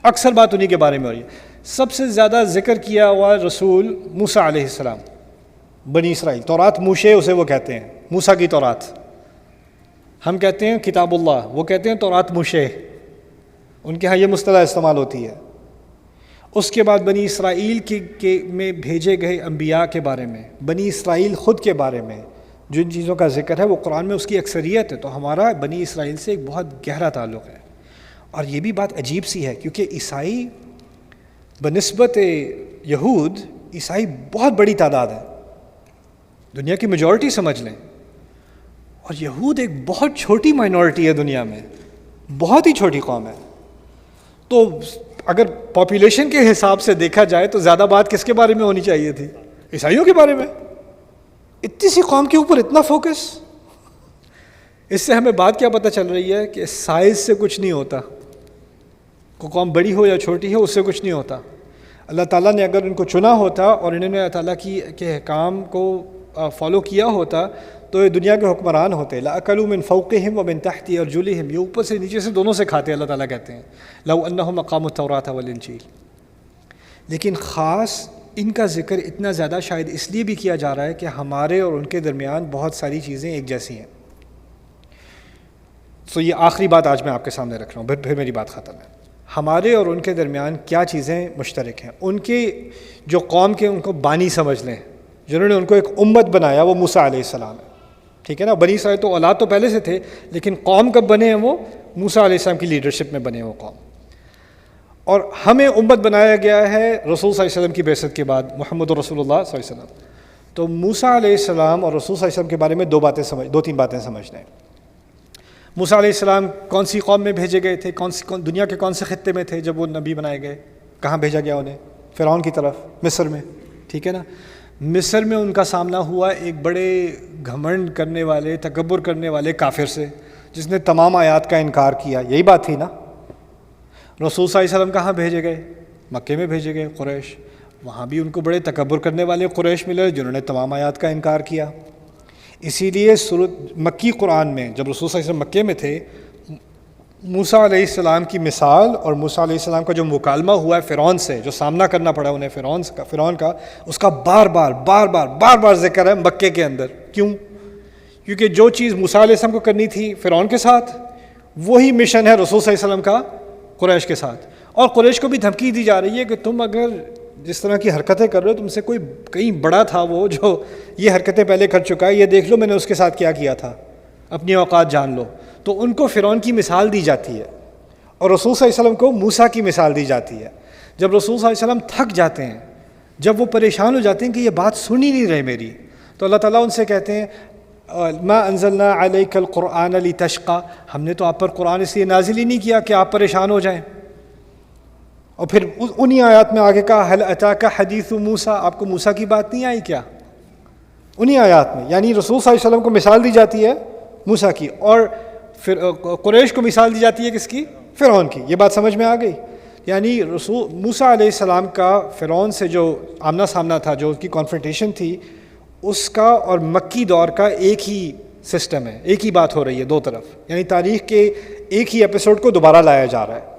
اکثر بات انہی کے بارے میں ہو رہی ہے. سب سے زیادہ ذکر کیا ہوا رسول موسیٰ علیہ السلام، بنی اسرائیل. تورات موشے اسے وہ کہتے ہیں، موسیٰ کی تورات. ہم کہتے ہیں کتاب اللہ، وہ کہتے ہیں تورات موشے. ان کے ہاں یہ مصطلح استعمال ہوتی ہے. اس کے بعد بنی اسرائیل کے میں بھیجے گئے انبیاء کے بارے میں، بنی اسرائیل خود کے بارے میں جن چیزوں کا ذکر ہے وہ قرآن میں اس کی اکثریت ہے. تو ہمارا بنی اسرائیل سے ایک بہت گہرا تعلق ہے. اور یہ بھی بات عجیب سی ہے کیونکہ عیسائی بنسبت یہود، عیسائی بہت بڑی تعداد ہے، دنیا کی میجورٹی سمجھ لیں. اور یہود ایک بہت چھوٹی مائنورٹی ہے دنیا میں، بہت ہی چھوٹی قوم ہے. تو اگر پاپولیشن کے حساب سے دیکھا جائے تو زیادہ بات کس کے بارے میں ہونی چاہیے تھی؟ عیسائیوں کے بارے میں. اتنی سی قوم کے اوپر اتنا فوکس. اس سے ہمیں بات کیا پتہ چل رہی ہے کہ سائز سے کچھ نہیں ہوتا. کوئی قوم بڑی ہو یا چھوٹی ہو اس سے کچھ نہیں ہوتا. اللہ تعالیٰ نے اگر ان کو چنا ہوتا اور انہوں نے اللہ تعالیٰ کے احکام کو فالو کیا ہوتا تو یہ دنیا کے حکمران ہوتے. لَأَكَلُوا مِن فَوْقِهِمْ وَمِن تَحْتِ أَرْجُلِهِمْ، یہ اوپر سے نیچے سے دونوں سے کھاتے اللہ تعالیٰ کہتے ہیں. لَوْ أَنَّهُمْ أَقَامُوا التَّوْرَاةَ وَالْإِنْجِيلَ. لیکن خاص ان کا ذکر اتنا زیادہ شاید اس لیے بھی کیا جا رہا ہے کہ ہمارے اور ان کے درمیان بہت ساری چیزیں ایک جیسی ہیں. تو یہ آخری بات آج میں آپ کے سامنے رکھ رہا ہوں، پھر میری بات ختم ہے. ہمارے اور ان کے درمیان کیا چیزیں مشترک ہیں. ان کے جو قوم کے ان کو بانی سمجھ لیں، جنہوں نے ان کو ایک امت بنایا، وہ موسیٰ علیہ السلام ہے. ٹھیک ہے نا. بنی اسرائیل تو اولاد تو پہلے سے تھے، لیکن قوم کب بنے ہیں؟ وہ موسیٰ علیہ السلام کی لیڈرشپ میں بنے وہ قوم. اور ہمیں امت بنایا گیا ہے رسول صلی اللہ علیہ وسلم کی بعثت کے بعد، محمد رسول اللہ صلی اللہ علیہ وسلم. تو موسیٰ علیہ السلام اور رسول صلی اللہ علیہ وسلم کے بارے میں دو تین باتیں سمجھنا ہے. موسیٰ علیہ السلام کون سی قوم میں بھیجے گئے تھے؟ دنیا کے کون سے خطے میں تھے جب وہ نبی بنائے گئے؟ کہاں بھیجا گیا انہیں؟ فرعون کی طرف، مصر میں. ٹھیک ہے نا. مصر میں ان کا سامنا ہوا ایک بڑے گھمنڈ کرنے والے، تکبر کرنے والے کافر سے، جس نے تمام آیات کا انکار کیا. یہی بات تھی نا. رسول صلی اللہ علیہ وسلم کہاں بھیجے گئے؟ مکے میں بھیجے گئے، قریش. وہاں بھی ان کو بڑے تکبر کرنے والے قریش ملے جنہوں نے تمام آیات کا انکار کیا. اسی لیے مکی قرآن میں جب رسول صلی اللہ علیہ وسلم مکے میں تھے، موسیٰ علیہ السلام کی مثال اور موسیٰ علیہ السلام کا جو مکالمہ ہوا ہے فرعون سے، جو سامنا کرنا پڑا انہیں فرعون کا، اس کا بار بار ذکر ہے مکے کے اندر. کیوں؟ کیونکہ جو چیز موسیٰ علیہ السلام کو کرنی تھی فرعون کے ساتھ، وہی مشن ہے رسول صلی اللہ علیہ وسلم کا قریش کے ساتھ. اور قریش کو بھی دھمکی دی جا رہی ہے کہ تم اگر جس طرح کی حرکتیں کر رہے ہو، تم سے کوئی کہیں بڑا تھا وہ جو یہ حرکتیں پہلے کر چکا ہے، یہ دیکھ لو میں نے اس کے ساتھ کیا کیا تھا، اپنی اوقات جان لو. تو ان کو فرعون کی مثال دی جاتی ہے اور رسول صلی اللہ علیہ وسلم کو موسیٰ کی مثال دی جاتی ہے. جب رسول صلی اللہ علیہ وسلم تھک جاتے ہیں، جب وہ پریشان ہو جاتے ہیں کہ یہ بات سن ہی نہیں رہے میری، تو اللہ تعالیٰ ان سے کہتے ہیں ما انزلنا علیک القرآن لتشقی، ہم نے تو آپ پر قرآن اس لیے نازل ہی نہیں کیا کہ آپ پریشان ہو جائیں. اور پھر انہی آیات میں آگے کہا هل اتاک حدیث موسیٰ، آپ کو موسیٰ کی بات نہیں آئی کیا؟ انہی آیات میں. یعنی رسول صلی اللہ علیہ وسلم کو مثال دی جاتی ہے موسیٰ کی، اور پھر قریش کو مثال دی جاتی ہے کس کی؟ فرعون کی. یہ بات سمجھ میں آ گئی. یعنی رسول موسیٰ علیہ السلام کا فرعون سے جو آمنا سامنا تھا، جو اس کی کانفرنٹیشن تھی، اس کا اور مکی دور کا ایک ہی سسٹم ہے، ایک ہی بات ہو رہی ہے دو طرف. یعنی تاریخ کے ایک ہی ایپیسوڈ کو دوبارہ لایا جا رہا ہے.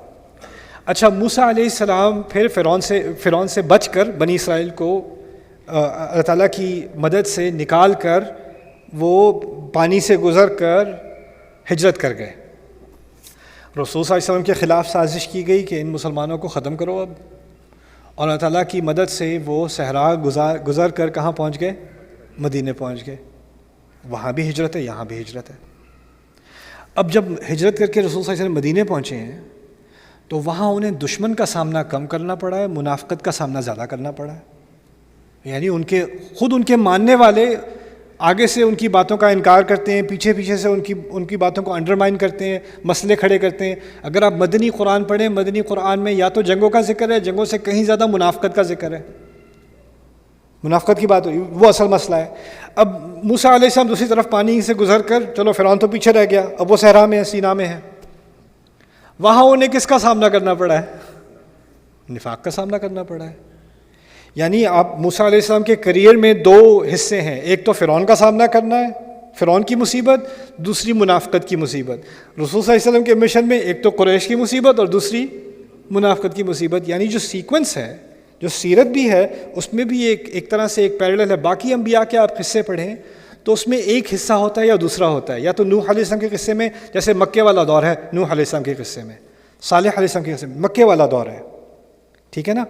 اچھا، موسیٰ علیہ السلام پھر فرعون سے بچ کر بنی اسرائیل کو اللہ تعالیٰ کی مدد سے نکال کر وہ پانی سے گزر کر ہجرت کر گئے. رسول صلی اللہ علیہ وسلم کے خلاف سازش کی گئی کہ ان مسلمانوں کو ختم کرو اب، اور اللہ تعالیٰ کی مدد سے وہ صحرا گزر کر کہاں پہنچ گئے؟ مدینے پہنچ گئے. وہاں بھی ہجرت ہے، یہاں بھی ہجرت ہے. اب جب ہجرت کر کے رسول صلی اللہ علیہ وسلم مدینے پہنچے ہیں تو وہاں انہیں دشمن کا سامنا کم کرنا پڑا ہے، منافقت کا سامنا زیادہ کرنا پڑا ہے. یعنی ان کے ماننے والے آگے سے ان کی باتوں کا انکار کرتے ہیں، پیچھے پیچھے سے ان کی باتوں کو انڈرمائن کرتے ہیں، مسئلے کھڑے کرتے ہیں. اگر آپ مدنی قرآن پڑھیں، مدنی قرآن میں یا تو جنگوں کا ذکر ہے، جنگوں سے کہیں زیادہ منافقت کا ذکر ہے. منافقت کی بات ہوئی، وہ اصل مسئلہ ہے. اب موسیٰ علیہ السلام دوسری طرف پانی سے گزر کر، چلو فرعون تو پیچھے رہ گیا، اب وہ صحرا میں ہے، سینا میں ہے. وہاں انہیں کس کا سامنا کرنا پڑا ہے؟ نفاق کا سامنا کرنا پڑا ہے. یعنی آپ موسیٰ علیہ السلام کے کریئر میں دو حصے ہیں، ایک تو فرعون کا سامنا کرنا ہے، فرعون کی مصیبت، دوسری منافقت کی مصیبت. رسول صلی اللہ علیہ وسلم کے مشن میں ایک تو قریش کی مصیبت اور دوسری منافقت کی مصیبت. یعنی جو سیکوینس ہے، جو سیرت بھی ہے، اس میں بھی ایک طرح سے ایک پیرلل ہے. باقی انبیاء کے آپ قصے پڑھیں تو اس میں ایک حصہ ہوتا ہے یا دوسرا ہوتا ہے. یا تو نوح علیہ السلام کے قصے میں جیسے مکے والا دور ہے، نوح علیہ السلام کے قصے میں، صالح علیہ السلام کے قصے میں مکے والا دور ہے، ٹھیک ہے نا.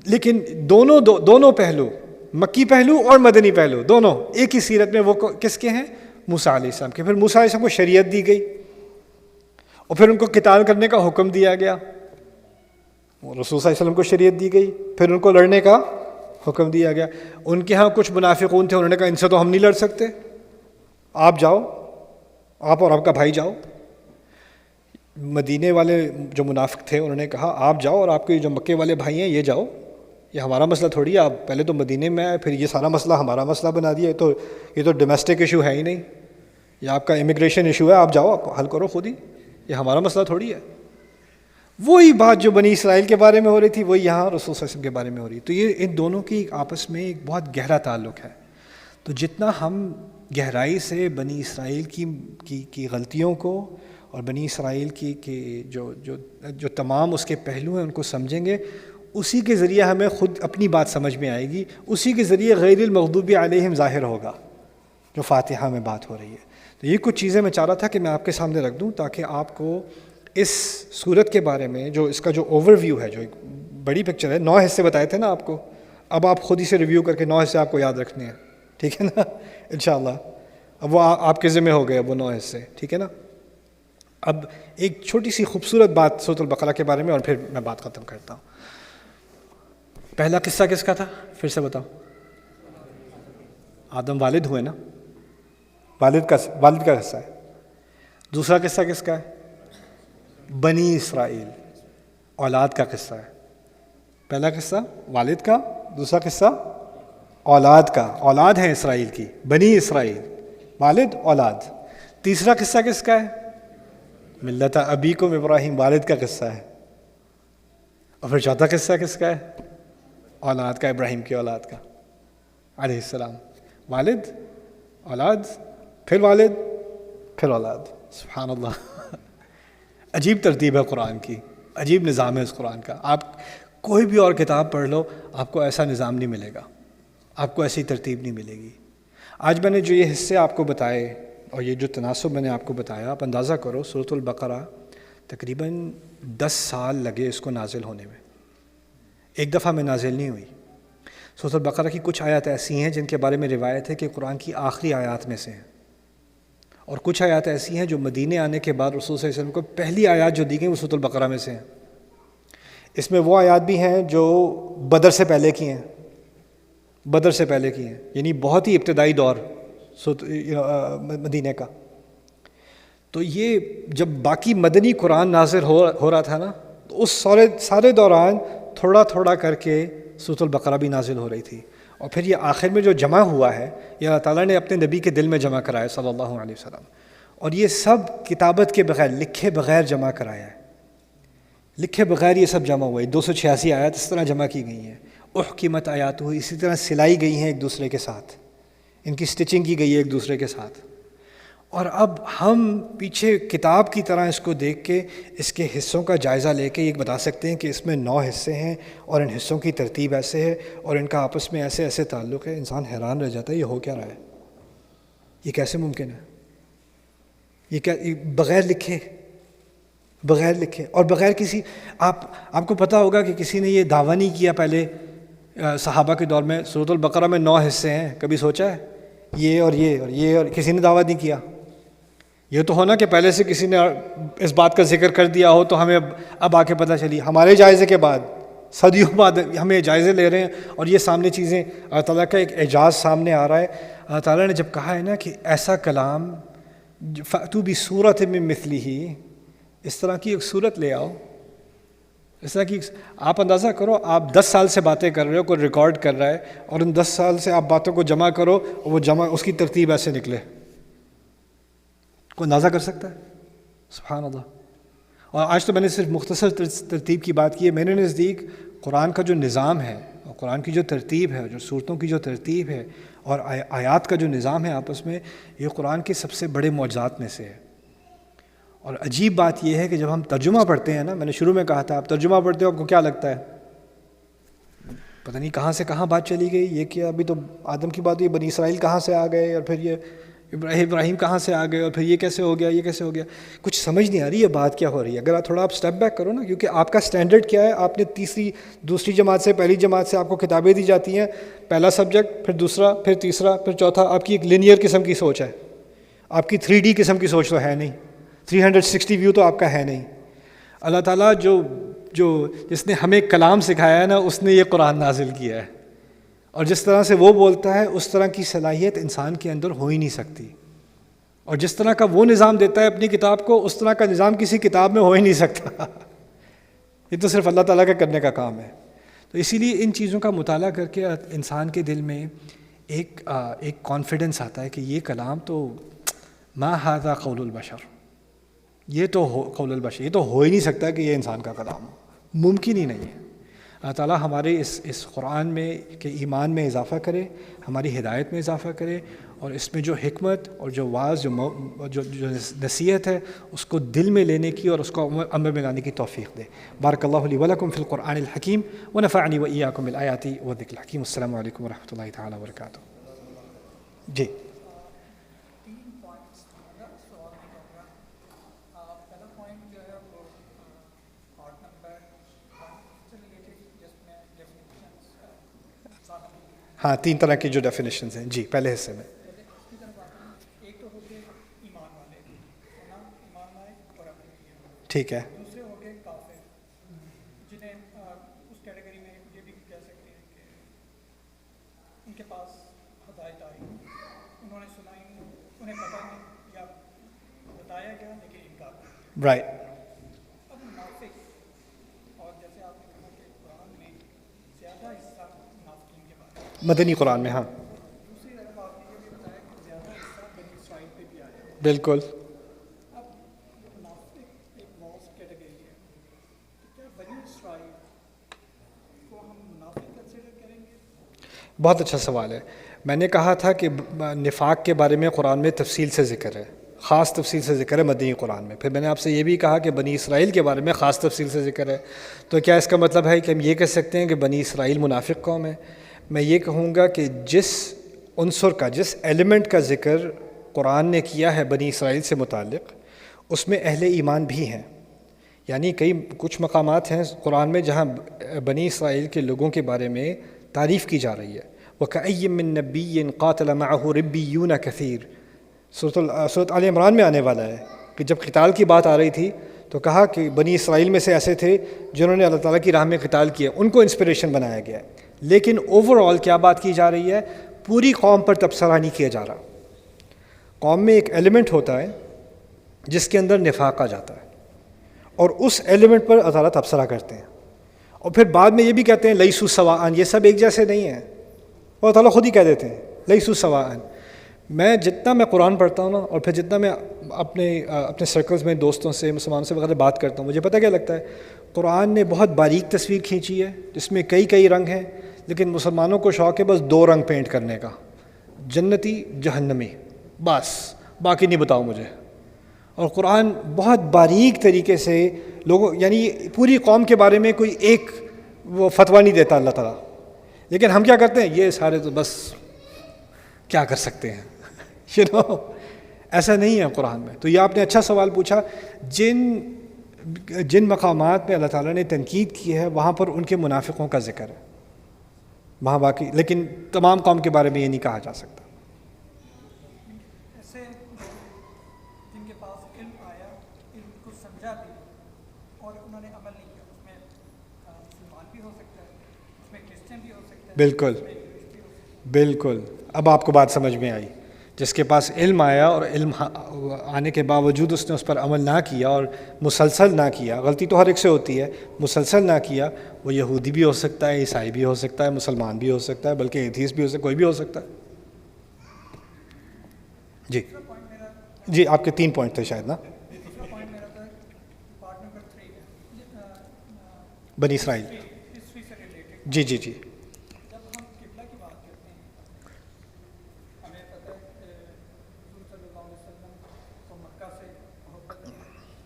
لیکن دونوں پہلو، مکی پہلو اور مدنی پہلو، دونوں ایک ہی سیرت میں وہ کس کے ہیں؟ موسیٰ علیہ السلام کے. پھر موسیٰ علیہ السلام کو شریعت دی گئی اور پھر ان کو قتال کرنے کا حکم دیا گیا. رسول صلی اللہ علیہ وسلم کو شریعت دی گئی، پھر ان کو لڑنے کا حکم دیا گیا. ان کے ہاں کچھ منافقون تھے، انہوں نے کہا ان سے تو ہم نہیں لڑ سکتے، آپ جاؤ، آپ اور آپ کا بھائی جاؤ. مدینے والے جو منافق تھے انہوں نے کہا آپ جاؤ اور آپ کے جو مکے والے بھائی ہیں یہ جاؤ، یہ ہمارا مسئلہ تھوڑی ہے، آپ پہلے تو مدینے میں آئے، پھر یہ سارا مسئلہ ہمارا مسئلہ بنا دیا. یہ تو ڈومیسٹک ایشو ہے ہی نہیں، یہ آپ کا امیگریشن ایشو ہے، آپ جاؤ، آپ حل کرو خود ہی، یہ ہمارا مسئلہ تھوڑی ہے. وہی بات جو بنی اسرائیل کے بارے میں ہو رہی تھی وہی یہاں رسول صلی اللہ علیہ وسلم کے بارے میں ہو رہی ہے. تو یہ ان دونوں کی آپس میں ایک بہت گہرا تعلق ہے. تو جتنا ہم گہرائی سے بنی اسرائیل کی غلطیوں کو اور بنی اسرائیل کی جو تمام اس کے پہلو ہیں ان کو سمجھیں گے، اسی کے ذریعے ہمیں خود اپنی بات سمجھ میں آئے گی، اسی کے ذریعے غیر المغضوب علیہم ظاہر ہوگا جو فاتحہ میں بات ہو رہی ہے. تو یہ کچھ چیزیں میں چاہ رہا تھا کہ میں آپ کے سامنے رکھ دوں تاکہ آپ کو اس صورت کے بارے میں جو اس کا جو اوور ویو ہے، جو ایک بڑی پکچر ہے، 9 حصے بتائے تھے نا آپ کو، اب آپ خود ہی سے ریویو کر کے 9 حصے آپ کو یاد رکھنے ہیں، ٹھیک ہے نا انشاءاللہ. اب وہ آپ کے ذمہ ہو گئے اب وہ 9 حصے، ٹھیک ہے نا. اب ایک چھوٹی سی خوبصورت بات سورۃ البقرہ کے بارے میں اور پھر میں بات ختم کرتا ہوں. پہلا قصہ کس کا تھا؟ پھر سے بتاؤ. آدم والد ہوئے نا، والد کا قصہ ہے. دوسرا قصہ کس کا ہے؟ بنی اسرائیل، اولاد کا قصہ ہے. پہلا قصہ والد کا، دوسرا قصہ اولاد کا. اولاد ہے اسرائیل کی، بنی اسرائیل، والد اولاد. تیسرا قصہ کس کا ہے؟ ملت ابیکم ابراہیم، والد کا قصہ ہے. اور پھر چوتھا قصہ کس کا ہے؟ اولاد کا، ابراہیم کی اولاد کا علیہ السلام. والد، اولاد، پھر والد، پھر اولاد. سبحان اللہ. عجیب ترتیب ہے قرآن کی، عجیب نظام ہے اس قرآن کا. آپ کوئی بھی اور کتاب پڑھ لو آپ کو ایسا نظام نہیں ملے گا، آپ کو ایسی ترتیب نہیں ملے گی. آج میں نے جو یہ حصے آپ کو بتائے اور یہ جو تناسب میں نے آپ کو بتایا، آپ اندازہ کرو سورۃ البقرہ تقریباً 10 سال لگے اس کو نازل ہونے میں، ایک دفعہ میں نازل نہیں ہوئی. سورۃ البقرہ کی کچھ آیات ایسی ہیں جن کے بارے میں روایت ہے کہ قرآن کی آخری آیات میں سے ہیں، اور کچھ آیات ایسی ہیں جو مدینے آنے کے بعد رسول صلی اللہ علیہ وسلم کو پہلی آیات جو دی گئیں وہ سورۃ البقرہ میں سے ہیں. اس میں وہ آیات بھی ہیں جو بدر سے پہلے کی ہیں، بدر سے پہلے کی ہیں، یعنی بہت ہی ابتدائی دور مدینے کا. تو یہ جب باقی مدنی قرآن نازل ہو رہا تھا نا، تو اس سارے دوران تھوڑا تھوڑا کر کے سورۃ البقرہ بھی نازل ہو رہی تھی. اور پھر یہ آخر میں جو جمع ہوا ہے یہ اللہ تعالیٰ نے اپنے نبی کے دل میں جمع کرایا صلی اللہ علیہ وسلم. اور یہ سب کتابت کے بغیر، لکھے بغیر جمع کرایا ہے، لکھے بغیر یہ سب جمع ہوا ہے. 286 آیات اس طرح جمع کی گئی ہیں. احکمت آیات ہوئی، اسی طرح سلائی گئی ہیں ایک دوسرے کے ساتھ، ان کی سٹچنگ کی گئی ہے ایک دوسرے کے ساتھ. اور اب ہم پیچھے کتاب کی طرح اس کو دیکھ کے اس کے حصوں کا جائزہ لے کے یہ بتا سکتے ہیں کہ اس میں 9 حصے ہیں اور ان حصوں کی ترتیب ایسے ہے اور ان کا آپس میں ایسے ایسے تعلق ہے. انسان حیران رہ جاتا ہے یہ ہو کیا رہا ہے، یہ کیسے ممکن ہے، یہ کیا، بغیر لکھے اور بغیر کسی، آپ کو پتہ ہوگا کہ کسی نے یہ دعویٰ نہیں کیا پہلے صحابہ کے دور میں سورۃ البقرہ میں 9 حصے ہیں. کبھی سوچا ہے یہ اور یہ اور یہ، اور کسی نے دعویٰ نہیں کیا. یہ تو ہونا کہ پہلے سے کسی نے اس بات کا ذکر کر دیا ہو تو ہمیں اب آ کے پتہ چلی، ہمارے جائزے کے بعد صدیوں بعد ہمیں جائزے لے رہے ہیں، اور یہ سامنے چیزیں اللہ تعالیٰ کا ایک اعجاز سامنے آ رہا ہے۔ اللہ تعالیٰ نے جب کہا ہے نا کہ ایسا کلام فَأْتُوا بِسُورَةٍ مِّن مِّثْلِهِ، اس طرح کی ایک صورت لے آؤ، اس طرح کی آپ اندازہ کرو، آپ 10 سال سے باتیں کر رہے ہو، کوئی ریکارڈ کر رہا ہے، اور ان 10 سال سے آپ باتوں کو جمع کرو، اور وہ جمع اس کی ترتیب ایسے نکلے، کوئی اندازہ کر سکتا ہے؟ سبحان اللہ۔ اور آج تو میں نے صرف مختصر ترتیب کی بات کی ہے۔ میرے نزدیک قرآن کا جو نظام ہے، اور قرآن کی جو ترتیب ہے، جو صورتوں کی جو ترتیب ہے، اور آیات کا جو نظام ہے آپس میں، یہ قرآن کے سب سے بڑے معجزات میں سے ہے۔ اور عجیب بات یہ ہے کہ جب ہم ترجمہ پڑھتے ہیں نا، میں نے شروع میں کہا تھا، آپ ترجمہ پڑھتے ہو آپ کو کیا لگتا ہے؟ پتہ نہیں کہاں سے کہاں بات چلی گئی، یہ کیا ابھی تو آدم کی بات ہوئی، بنی اسرائیل کہاں سے آ گئے، اور پھر یہ ابراہیم کہاں سے آ گئے، اور پھر یہ کیسے ہو گیا، یہ کیسے ہو گیا، کچھ سمجھ نہیں آ رہی یہ بات کیا ہو رہی ہے۔ اگر آپ تھوڑا اسٹیپ بیک کرو نا، کیونکہ آپ کا سٹینڈرڈ کیا ہے، آپ نے دوسری جماعت سے، پہلی جماعت سے آپ کو کتابیں دی جاتی ہیں، پہلا سبجیکٹ، پھر دوسرا، پھر تیسرا، پھر چوتھا، آپ کی ایک لینئر قسم کی سوچ ہے، آپ کی 3D قسم کی سوچ تو ہے نہیں، 360 ویو تو آپ کا ہے نہیں۔ اللہ تعالیٰ جس نے ہمیں کلام سکھایا ہے نا، اس نے یہ قرآن نازل کیا ہے، اور جس طرح سے وہ بولتا ہے اس طرح کی صلاحیت انسان کے اندر ہو ہی نہیں سکتی، اور جس طرح کا وہ نظام دیتا ہے اپنی کتاب کو، اس طرح کا نظام کسی کتاب میں ہو ہی نہیں سکتا۔ یہ تو صرف اللہ تعالیٰ کے کرنے کا کام ہے۔ تو اسی لیے ان چیزوں کا مطالعہ کر کے انسان کے دل میں ایک کانفیڈنس آتا ہے کہ یہ کلام تو ما ھذا قول البشر، یہ تو قول البشر، یہ تو ہو ہی نہیں سکتا کہ یہ انسان کا کلام ہو، ممکن ہی نہیں ہے۔ اللہ تعالیٰ ہمارے اس قرآن میں کے ایمان میں اضافہ کرے، ہماری ہدایت میں اضافہ کرے، اور اس میں جو حکمت اور جو واعظ جو نصیحت ہے اس کو دل میں لینے کی اور اس کو عمل میں لانے کی توفیق دے۔ بارک اللہ لی ولکم فی القرآن الحکیم ونفعنی وإیاکم بالآیات والذکر الحکیم۔ السلام علیکم ورحمۃ اللہ تعالیٰ وبرکاتہ۔ جی ہاں، 3 طرح کی جو ڈیفینیشنز ہیں، جی پہلے حصے میں ٹھیک ہے۔ دوسرے ہو گئے کافر، جنہیں اس کیٹیگری میں یہ بھی کہہ سکتے ہیں کہ ان کے پاس ہدایت آئی، انہوں نے سنا ہی نہیں، انہیں پتہ نہیں، یا بتایا گیا لیکن انکار کیا۔ رائٹ۔ اب منافق، اور جیسے آپ نے کہا کہ قرآن میں زیادہ حصہ منافقین کے بارے میں، مدنی قرآن میں، ہاں دوسری طرف آپ نے یہ بھی بتایا کہ زیادہ حصہ بنی اسرائیل پہ بھی آیا ہے۔ بالکل۔ اب منافق ایک واس کیٹیگری ہے، تو کیا بنی اسرائیل کو ہم منافق کنسیڈر کریں گے؟ بہت اچھا سوال ہے۔ میں نے کہا تھا کہ نفاق کے بارے میں قرآن میں تفصیل سے ذکر ہے، خاص تفصیل سے ذکر ہے مدنی قرآن میں۔ پھر میں نے آپ سے یہ بھی کہا کہ بنی اسرائیل کے بارے میں خاص تفصیل سے ذکر ہے۔ تو کیا اس کا مطلب ہے کہ ہم یہ کہہ سکتے ہیں کہ بنی اسرائیل منافق قوم ہے؟ میں یہ کہوں گا کہ جس عنصر کا، جس ایلیمنٹ کا ذکر قرآن نے کیا ہے بنی اسرائیل سے متعلق، اس میں اہل ایمان بھی ہیں۔ یعنی کچھ مقامات ہیں قرآن میں جہاں بنی اسرائیل کے لوگوں کے بارے میں تعریف کی جا رہی ہے۔ وَكَأَيٍّ مِّن نَبِيٍّ قَاتَلَ مَعَهُ رِبِّيُّونَ كَثِيرٌ، سورۃ آل عمران میں آنے والا ہے کہ جب قتال کی بات آ رہی تھی تو کہا کہ بنی اسرائیل میں سے ایسے تھے جنہوں نے اللہ تعالیٰ کی راہ میں قتال کیا، ان کو انسپریشن بنایا گیا ہے۔ لیکن اوور آل کیا بات کی جا رہی ہے؟ پوری قوم پر تبصرہ نہیں کیا جا رہا۔ قوم میں ایک ایلیمنٹ ہوتا ہے جس کے اندر نفاق آ جاتا ہے، اور اس ایلیمنٹ پر اللہ تعالیٰ تبصرہ کرتے ہیں، اور پھر بعد میں یہ بھی کہتے ہیں لیسوا سواء، یہ سب ایک جیسے نہیں ہیں۔ اللہ تعالیٰ خود ہی کہہ دیتے ہیں لیسوا سواء۔ جتنا میں قرآن پڑھتا ہوں نا، اور پھر جتنا میں اپنے سرکلز میں دوستوں سے، مسلمانوں سے وغیرہ بات کرتا ہوں، مجھے پتہ کیا لگتا ہے، قرآن نے بہت باریک تصویر کھینچی ہے جس میں کئی رنگ ہیں، لیکن مسلمانوں کو شوق ہے بس 2 رنگ پینٹ کرنے کا، جنتی جہنمی، بس باقی نہیں بتاؤ مجھے۔ اور قرآن بہت باریک طریقے سے لوگوں، یعنی پوری قوم کے بارے میں کوئی ایک وہ فتویٰ نہیں دیتا اللہ تعالیٰ، لیکن ہم کیا کرتے ہیں، یہ سارے تو بس کیا کر سکتے ہیں، ایسا نہیں ہے قرآن میں۔ تو یہ آپ نے اچھا سوال پوچھا۔ جن مقامات میں اللہ تعالیٰ نے تنقید کی ہے وہاں پر ان کے منافقوں کا ذکر ہے وہاں باقی، لیکن تمام قوم کے بارے میں یہ نہیں کہا جا سکتا۔ ایسے جن کے پاس بالکل بالکل، اب آپ کو بات سمجھ میں آئی. جس کے پاس علم آیا اور علم آنے کے باوجود اس نے اس پر عمل نہ کیا اور مسلسل نہ کیا، غلطی تو ہر ایک سے ہوتی ہے، مسلسل نہ کیا، وہ یہودی بھی ہو سکتا ہے، عیسائی بھی ہو سکتا ہے، مسلمان بھی ہو سکتا ہے، بلکہ ایتھیسٹ بھی ہو سکتا ہے، کوئی بھی ہو سکتا ہے. جی جی، آپ کے 3 پوائنٹ تھے شاید نا. دوسرا پوائنٹ میرا تھا پارٹ نمبر 3 بنی اسرائیل. ہسٹری سے ریلیٹڈ. جی جی جی جب ہم قبلہ کی بات کرتے ہیں ہمیں پتہ ہے کہ حضور صلی اللہ علیہ وسلم کو مکہ سے محبت تھی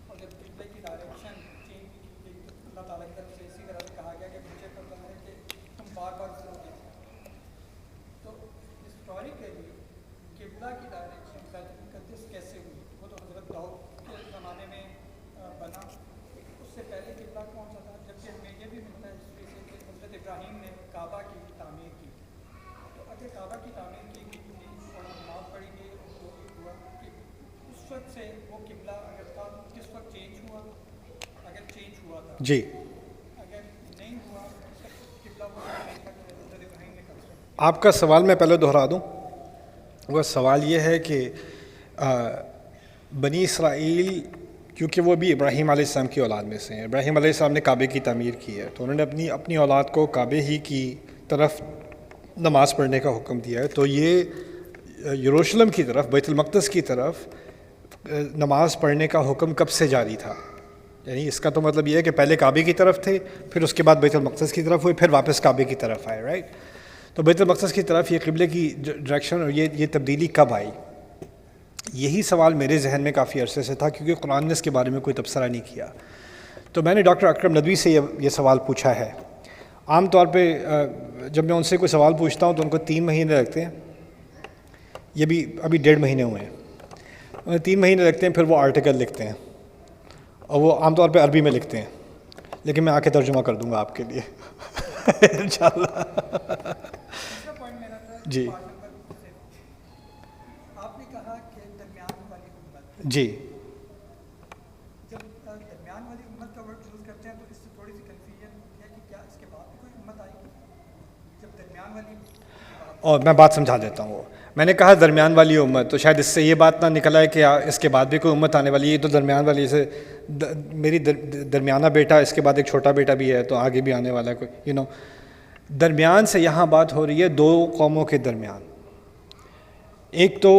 اور جب قبلے کی ڈائریکشن چینج کی گئی تو اللہ تعالیٰ کی طرف سے اسی طرح سے کہا گیا کہ مجھے پتہ ہے کہ تم بار بار کرو گے. تو ہسٹوریکلی قبلہ کی ڈائریکشن بیت المقدس کیسے ہوئی؟ وہ تو حضرت داؤد کے زمانے میں بنا، اس سے پہلے قبلہ کون سا تھا؟ جبکہ ہمیں یہ بھی ملتا ہے ہسٹری سے کہ حضرت ابراہیم نے کعبہ کی تعمیر کی. تو اگر کعبہ کی تعمیر کی گئی تھی اور نماز پڑھی گئی تو ہوا کہ اس وقت سے وہ قبلہ اگر تھا کس وقت چینج ہوا؟ اگر چینج ہوا تھا، جی. اگر نہیں ہوا قبلہ وہ نہیں تھا کہ حضرت ابراہیم نے کب سے. آپ کا سوال میں پہلے دہرا دوں. وہ سوال یہ ہے کہ بنی اسرائیل کیونکہ وہ بھی ابراہیم علیہ السلام کی اولاد میں سے ہیں، ابراہیم علیہ السلام نے کعبے کی تعمیر کی ہے، تو انہوں نے اپنی اولاد کو کعبے ہی کی طرف نماز پڑھنے کا حکم دیا ہے. تو یہ یروشلم کی طرف، بیت المقدس کی طرف نماز پڑھنے کا حکم کب سے جاری تھا؟ یعنی اس کا تو مطلب یہ ہے کہ پہلے کعبے کی طرف تھے، پھر اس کے بعد بیت المقدس کی طرف ہوئے، پھر واپس کعبے کی طرف آئے، رائٹ؟ تو بیت المقدس کی طرف یہ قبلے کی ڈائریکشن اور یہ تبدیلی کب آئی؟ یہی سوال میرے ذہن میں کافی عرصے سے تھا، کیونکہ قرآن نے اس کے بارے میں کوئی تبصرہ نہیں کیا. تو میں نے ڈاکٹر اکرم ندوی سے یہ سوال پوچھا ہے. عام طور پہ جب میں ان سے کوئی سوال پوچھتا ہوں تو ان کو 3 مہینے لگتے ہیں، یہ بھی ابھی 1.5 مہینے ہوئے ہیں، انہیں 3 مہینے لگتے ہیں، پھر وہ آرٹیکل لکھتے ہیں اور وہ عام طور پہ عربی میں لکھتے ہیں، لیکن میں آ کے ترجمہ کر دوں گا آپ کے لیے انشاءاللہ. دوسرا پوائنٹ میرا تھا جی پارٹ نمبر 6. آپ نے کہا کہ درمیان والی امت. جی جب درمیان والی امت کا ورڈ یوز کرتے ہیں تو اس سے تھوڑی سی کنفیوژن ہے کہ کیا اس کے بعد بھی کوئی امت آئی گی؟ جب درمیان والی اور میں بات سمجھا دیتا ہوں. میں نے کہا درمیان والی امت، تو شاید اس سے یہ بات نہ نکل آئے کہ اس کے بعد بھی کوئی امت آنے والی ہے. یہ تو درمیان والی، جیسے میری درمیانہ بیٹا، اس کے بعد ایک چھوٹا بیٹا بھی ہے، تو آگے بھی آنے والا ہے کوئی، درمیان سے یہاں بات ہو رہی ہے 2 قوموں کے درمیان. ایک تو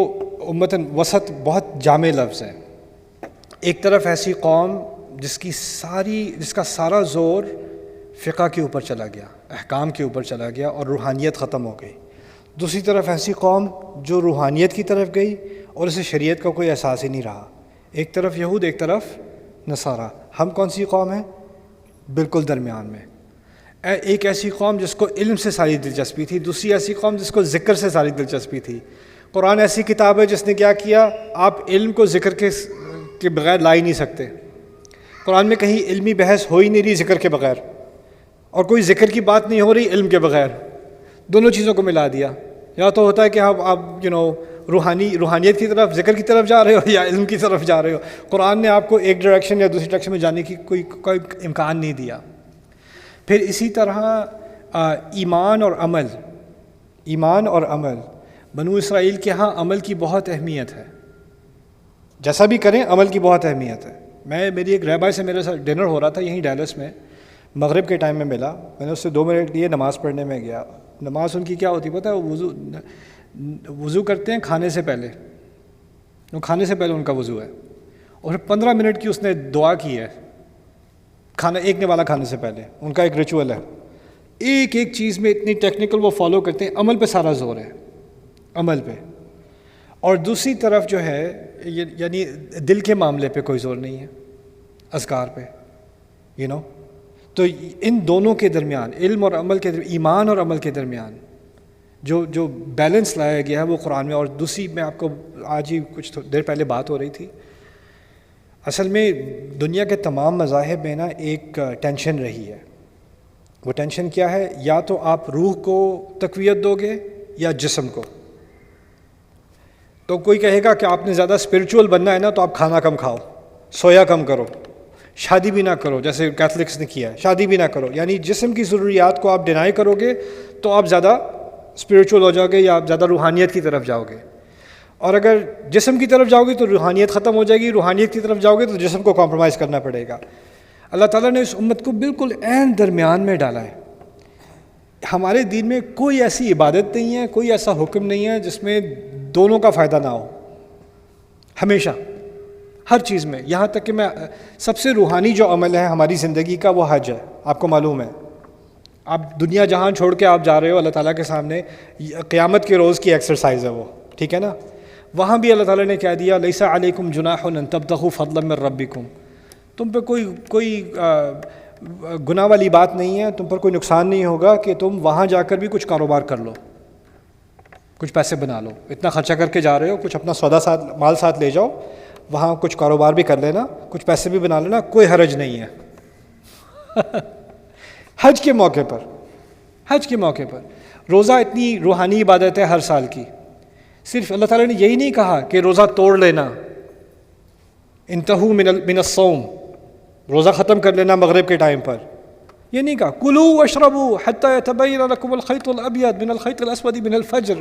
امت وسط بہت جامع لفظ ہے. ایک طرف ایسی قوم جس کا سارا زور فقہ کے اوپر چلا گیا، احکام کے اوپر چلا گیا اور روحانیت ختم ہو گئی. دوسری طرف ایسی قوم جو روحانیت کی طرف گئی اور اسے شریعت کا کوئی احساس ہی نہیں رہا. ایک طرف یہود، ایک طرف نصارہ. ہم کون سی قوم ہیں؟ بالکل درمیان میں. ایک ایسی قوم جس کو علم سے ساری دلچسپی تھی، دوسری ایسی قوم جس کو ذکر سے ساری دلچسپی تھی. قرآن ایسی کتاب ہے جس نے کیا کیا، آپ علم کو ذکر کے بغیر لا ہی نہیں سکتے. قرآن میں کہیں علمی بحث ہو ہی نہیں رہی ذکر کے بغیر، اور کوئی ذکر کی بات نہیں ہو رہی علم کے بغیر. دونوں چیزوں کو ملا دیا. یا تو ہوتا ہے کہ آپ روحانیت کی طرف، ذکر کی طرف جا رہے ہو، یا علم کی طرف جا رہے ہو. قرآن نے آپ کو ایک ڈائریکشن یا دوسری ڈائریکشن میں جانے کی کوئی امکان نہیں دیا. پھر اسی طرح ایمان اور عمل، بنو اسرائیل کے ہاں عمل کی بہت اہمیت ہے. جیسا بھی کریں عمل کی بہت اہمیت ہے. میری ایک رہبر سے میرے ساتھ ڈنر ہو رہا تھا یہیں ڈیلس میں، مغرب کے ٹائم میں ملا. میں نے اس سے 2 منٹ لیے، نماز پڑھنے میں گیا. نماز ان کی کیا ہوتی پتہ ہے؟ وضو کرتے ہیں کھانے سے پہلے، کھانے سے پہلے ان کا وضو ہے، اور 15 منٹ کی اس نے دعا کی ہے کھانا ایک والا کھانے سے پہلے. ان کا ایک ریچول ہے، ایک چیز میں اتنی ٹیکنیکل وہ فالو کرتے ہیں. عمل پہ سارا زور ہے، عمل پہ. اور دوسری طرف جو ہے یعنی دل کے معاملے پہ کوئی زور نہیں ہے، اذکار پہ. تو ان دونوں کے درمیان، علم اور عمل کے درمیان، ایمان اور عمل کے درمیان جو بیلنس لایا گیا ہے وہ قرآن میں. اور دوسری، میں آپ کو آج ہی کچھ دیر پہلے بات ہو رہی تھی، اصل میں دنیا کے تمام مذاہب میں ایک ٹینشن رہی ہے. وہ ٹینشن کیا ہے؟ یا تو آپ روح کو تقویت دو گے یا جسم کو. تو کوئی کہے گا کہ آپ نے زیادہ اسپرچول بننا ہے نا تو آپ کھانا کم کھاؤ، سویا کم کرو، شادی بھی نہ کرو، جیسے کیتھولکس نے کیا ہے، شادی بھی نہ کرو. یعنی جسم کی ضروریات کو آپ ڈینائی کرو گے تو آپ زیادہ اسپریچول ہو جاؤ گے یا آپ زیادہ روحانیت کی طرف جاؤ گے. اور اگر جسم کی طرف جاؤ گے تو روحانیت ختم ہو جائے گی, روحانیت کی طرف جاؤ گے تو جسم کو کمپرومائز کرنا پڑے گا. اللہ تعالیٰ نے اس امت کو بالکل عین درمیان میں ڈالا ہے. ہمارے دین میں کوئی ایسی عبادت نہیں ہے, کوئی ایسا حکم نہیں ہے جس میں دونوں کا فائدہ نہ ہو. ہمیشہ ہر چیز میں, یہاں تک کہ میں سب سے روحانی جو عمل ہے ہماری زندگی کا وہ حج ہے. آپ کو معلوم ہے, آپ دنیا جہاں چھوڑ کے آپ جا رہے ہو اللہ تعالیٰ کے سامنے, قیامت کے روز کی ایکسرسائز ہے وہ, ٹھیک ہے نا. وہاں بھی اللہ تعالیٰ نے کہہ دیا لیس علیکم جناح ان تبتغوا فضلا من ربکم, تم پہ کوئی گناہ والی بات نہیں ہے, تم پر کوئی نقصان نہیں ہوگا کہ تم وہاں جا کر بھی کچھ کاروبار کر لو, کچھ پیسے بنا لو. اتنا خرچہ کر کے جا رہے ہو, کچھ اپنا سودا ساتھ مال ساتھ لے جاؤ, وہاں کچھ کاروبار بھی کر لینا, کچھ پیسے بھی بنا لینا, کوئی حرج نہیں ہے. حج کے موقع پر روزہ اتنی روحانی عبادت ہے ہر سال کی. صرف اللہ تعالیٰ نے یہی نہیں کہا کہ روزہ توڑ لینا, انتہو من الصوم, روزہ ختم کر لینا مغرب کے ٹائم پر, یہ نہیں کہا. کلوا واشربوا حتی یتبین لکم الخیط الابیض من الخیط الاسود من الفجر,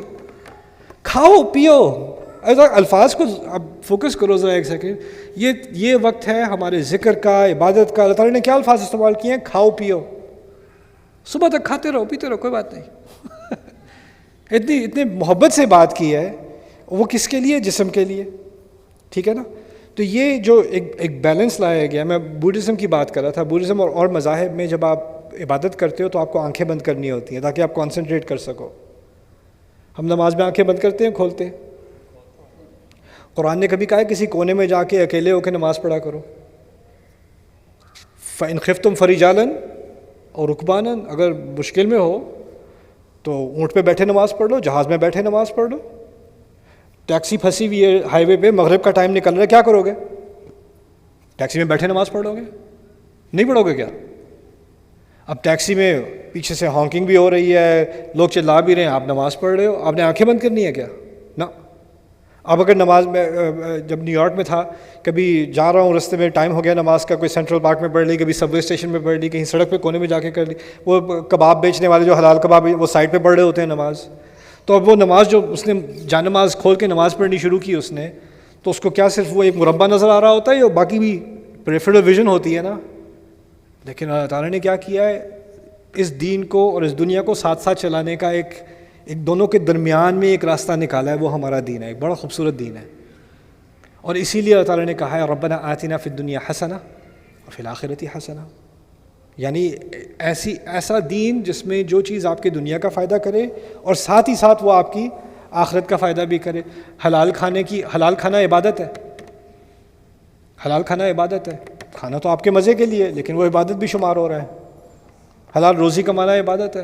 کھاؤ پیو. الفاظ کو اب فوکس کرو ذرا ایک سیکنڈ. یہ وقت ہے ہمارے ذکر کا, عبادت کا. اللہ تعالیٰ نے کیا الفاظ استعمال کیے ہیں؟ کھاؤ پیو. صبح تک کھاتے رہو پیتے رہو, کوئی بات نہیں. اتنی محبت سے بات کی ہے, وہ کس کے لیے؟ جسم کے لیے, ٹھیک ہے نا. تو یہ جو ایک بیلنس لایا گیا, میں بودھزم کی بات کر رہا تھا. بودھزم اور مذاہب میں جب آپ عبادت کرتے ہو تو آپ کو آنکھیں بند کرنی ہوتی ہیں تاکہ آپ کانسنٹریٹ کر سکو. ہم نماز میں آنکھیں بند کرتے ہیں, کھولتے ہیں. قرآن نے کبھی کہا ہے کسی کونے میں جا کے اکیلے ہو کے نماز پڑھا کرو؟ فَإِنْ خِفْتُمْ فَرِجَالًا اور رُكْبَانًا, اگر مشکل میں ہو تو اونٹ پہ بیٹھے نماز پڑھ لو, جہاز میں بیٹھے نماز پڑھ لو. ٹیکسی پھنسی ہوئی ہے ہائی وے پہ, مغرب کا ٹائم نکل رہا ہے, کیا کرو گے؟ ٹیکسی میں بیٹھے نماز پڑھ لو گے؟ نہیں پڑھو گے کیا؟ اب ٹیکسی میں پیچھے سے ہانکنگ بھی ہو رہی ہے, لوگ چلا بھی رہے ہیں, آپ نماز پڑھ رہے ہو, آپ نے آنکھیں بند کرنی ہے کیا؟ نہ. اب اگر نماز میں, جب نیو یارک میں تھا, کبھی جا رہا ہوں رستے میں, ٹائم ہو گیا نماز کا, کوئی سینٹرل پارک میں پڑھ لی, کبھی سب وے اسٹیشن میں پڑھ لی, کہیں سڑک پہ کونے میں جا کے کر لی. وہ کباب بیچنے والے جو حلال کباب وہ سائڈ پہ پڑھ رہے ہوتے ہیں نماز. تو اب وہ نماز جو اس نے جا نماز کھول کے نماز پڑھنی شروع کی اس نے, تو اس کو کیا صرف وہ ایک مربع نظر آ رہا ہوتا ہے یا باقی بھی پریفرل ویژن ہوتی ہے نا. لیکن اللہ تعالیٰ نے کیا کیا ہے, اس دین کو اور اس دنیا کو ساتھ ساتھ چلانے کا ایک دونوں کے درمیان میں ایک راستہ نکالا ہے, وہ ہمارا دین ہے. ایک بڑا خوبصورت دین ہے. اور اسی لیے اللہ تعالیٰ نے کہا ہے ربنا آتنا فی الدنیا حسنہ وفی الآخرۃ حسنہ, یعنی ایسا دین جس میں جو چیز آپ کے دنیا کا فائدہ کرے اور ساتھ ہی ساتھ وہ آپ کی آخرت کا فائدہ بھی کرے. حلال کھانا عبادت ہے. حلال کھانا عبادت ہے. کھانا تو آپ کے مزے کے لیے, لیکن وہ عبادت بھی شمار ہو رہا ہے. حلال روزی کمانا عبادت ہے.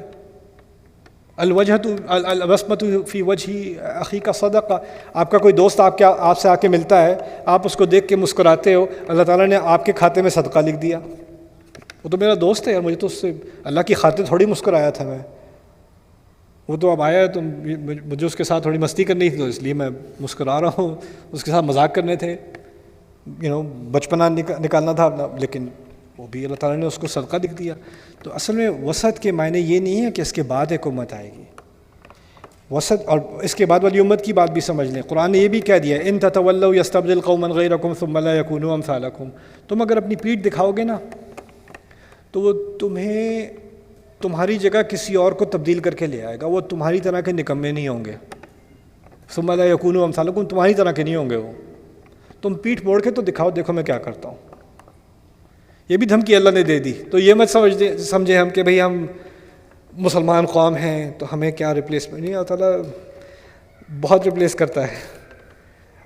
الوسمۃ فی وجہ اخی کا صدقہ, آپ کا کوئی دوست آپ سے آ کے ملتا ہے, آپ اس کو دیکھ کے مسکراتے ہو, اللہ تعالیٰ نے آپ کے کھاتے میں صدقہ لکھ دیا. وہ تو میرا دوست ہے یار, مجھے تو اس سے اللہ کی خاطر تھوڑی مسکرایا تھا میں. وہ تو اب آیا ہے تو مجھے اس کے ساتھ تھوڑی مستی کرنی تھی, تو اس لیے میں مسکرا رہا ہوں. اس کے ساتھ مذاق کرنے تھے, بچپنا نکالنا تھا اپنا, لیکن وہ بھی اللہ تعالیٰ نے اس کو صدقہ لکھ دیا. تو اصل میں وسط کے معنی یہ نہیں ہے کہ اس کے بعد ایک امت آئے گی. وسط اور اس کے بعد والی امت کی بات بھی سمجھ لیں. قرآن نے یہ بھی کہہ دیا ان تتولوا یستبدل قوما غیرکم ثم لا یکونوا امثالکم, تم اگر اپنی پیٹھ دکھاؤ گے نا تو وہ تمہیں تمہاری جگہ کسی اور کو تبدیل کر کے لے آئے گا. وہ تمہاری طرح کے نکمے نہیں ہوں گے. ثم لا یکونوا امثالکم, تمہاری طرح کے نہیں ہوں گے وہ. تم پیٹھ موڑ کے تو دکھاؤ, دیکھو میں کیا کرتا ہوں. یہ بھی دھمکی اللہ نے دے دی. تو یہ مت سمجھیں ہم کہ بھئی ہم مسلمان قوم ہیں تو ہمیں کیا ریپلیسمنٹ نہیں. اللہ تعالیٰ بہت ریپلیس کرتا ہے.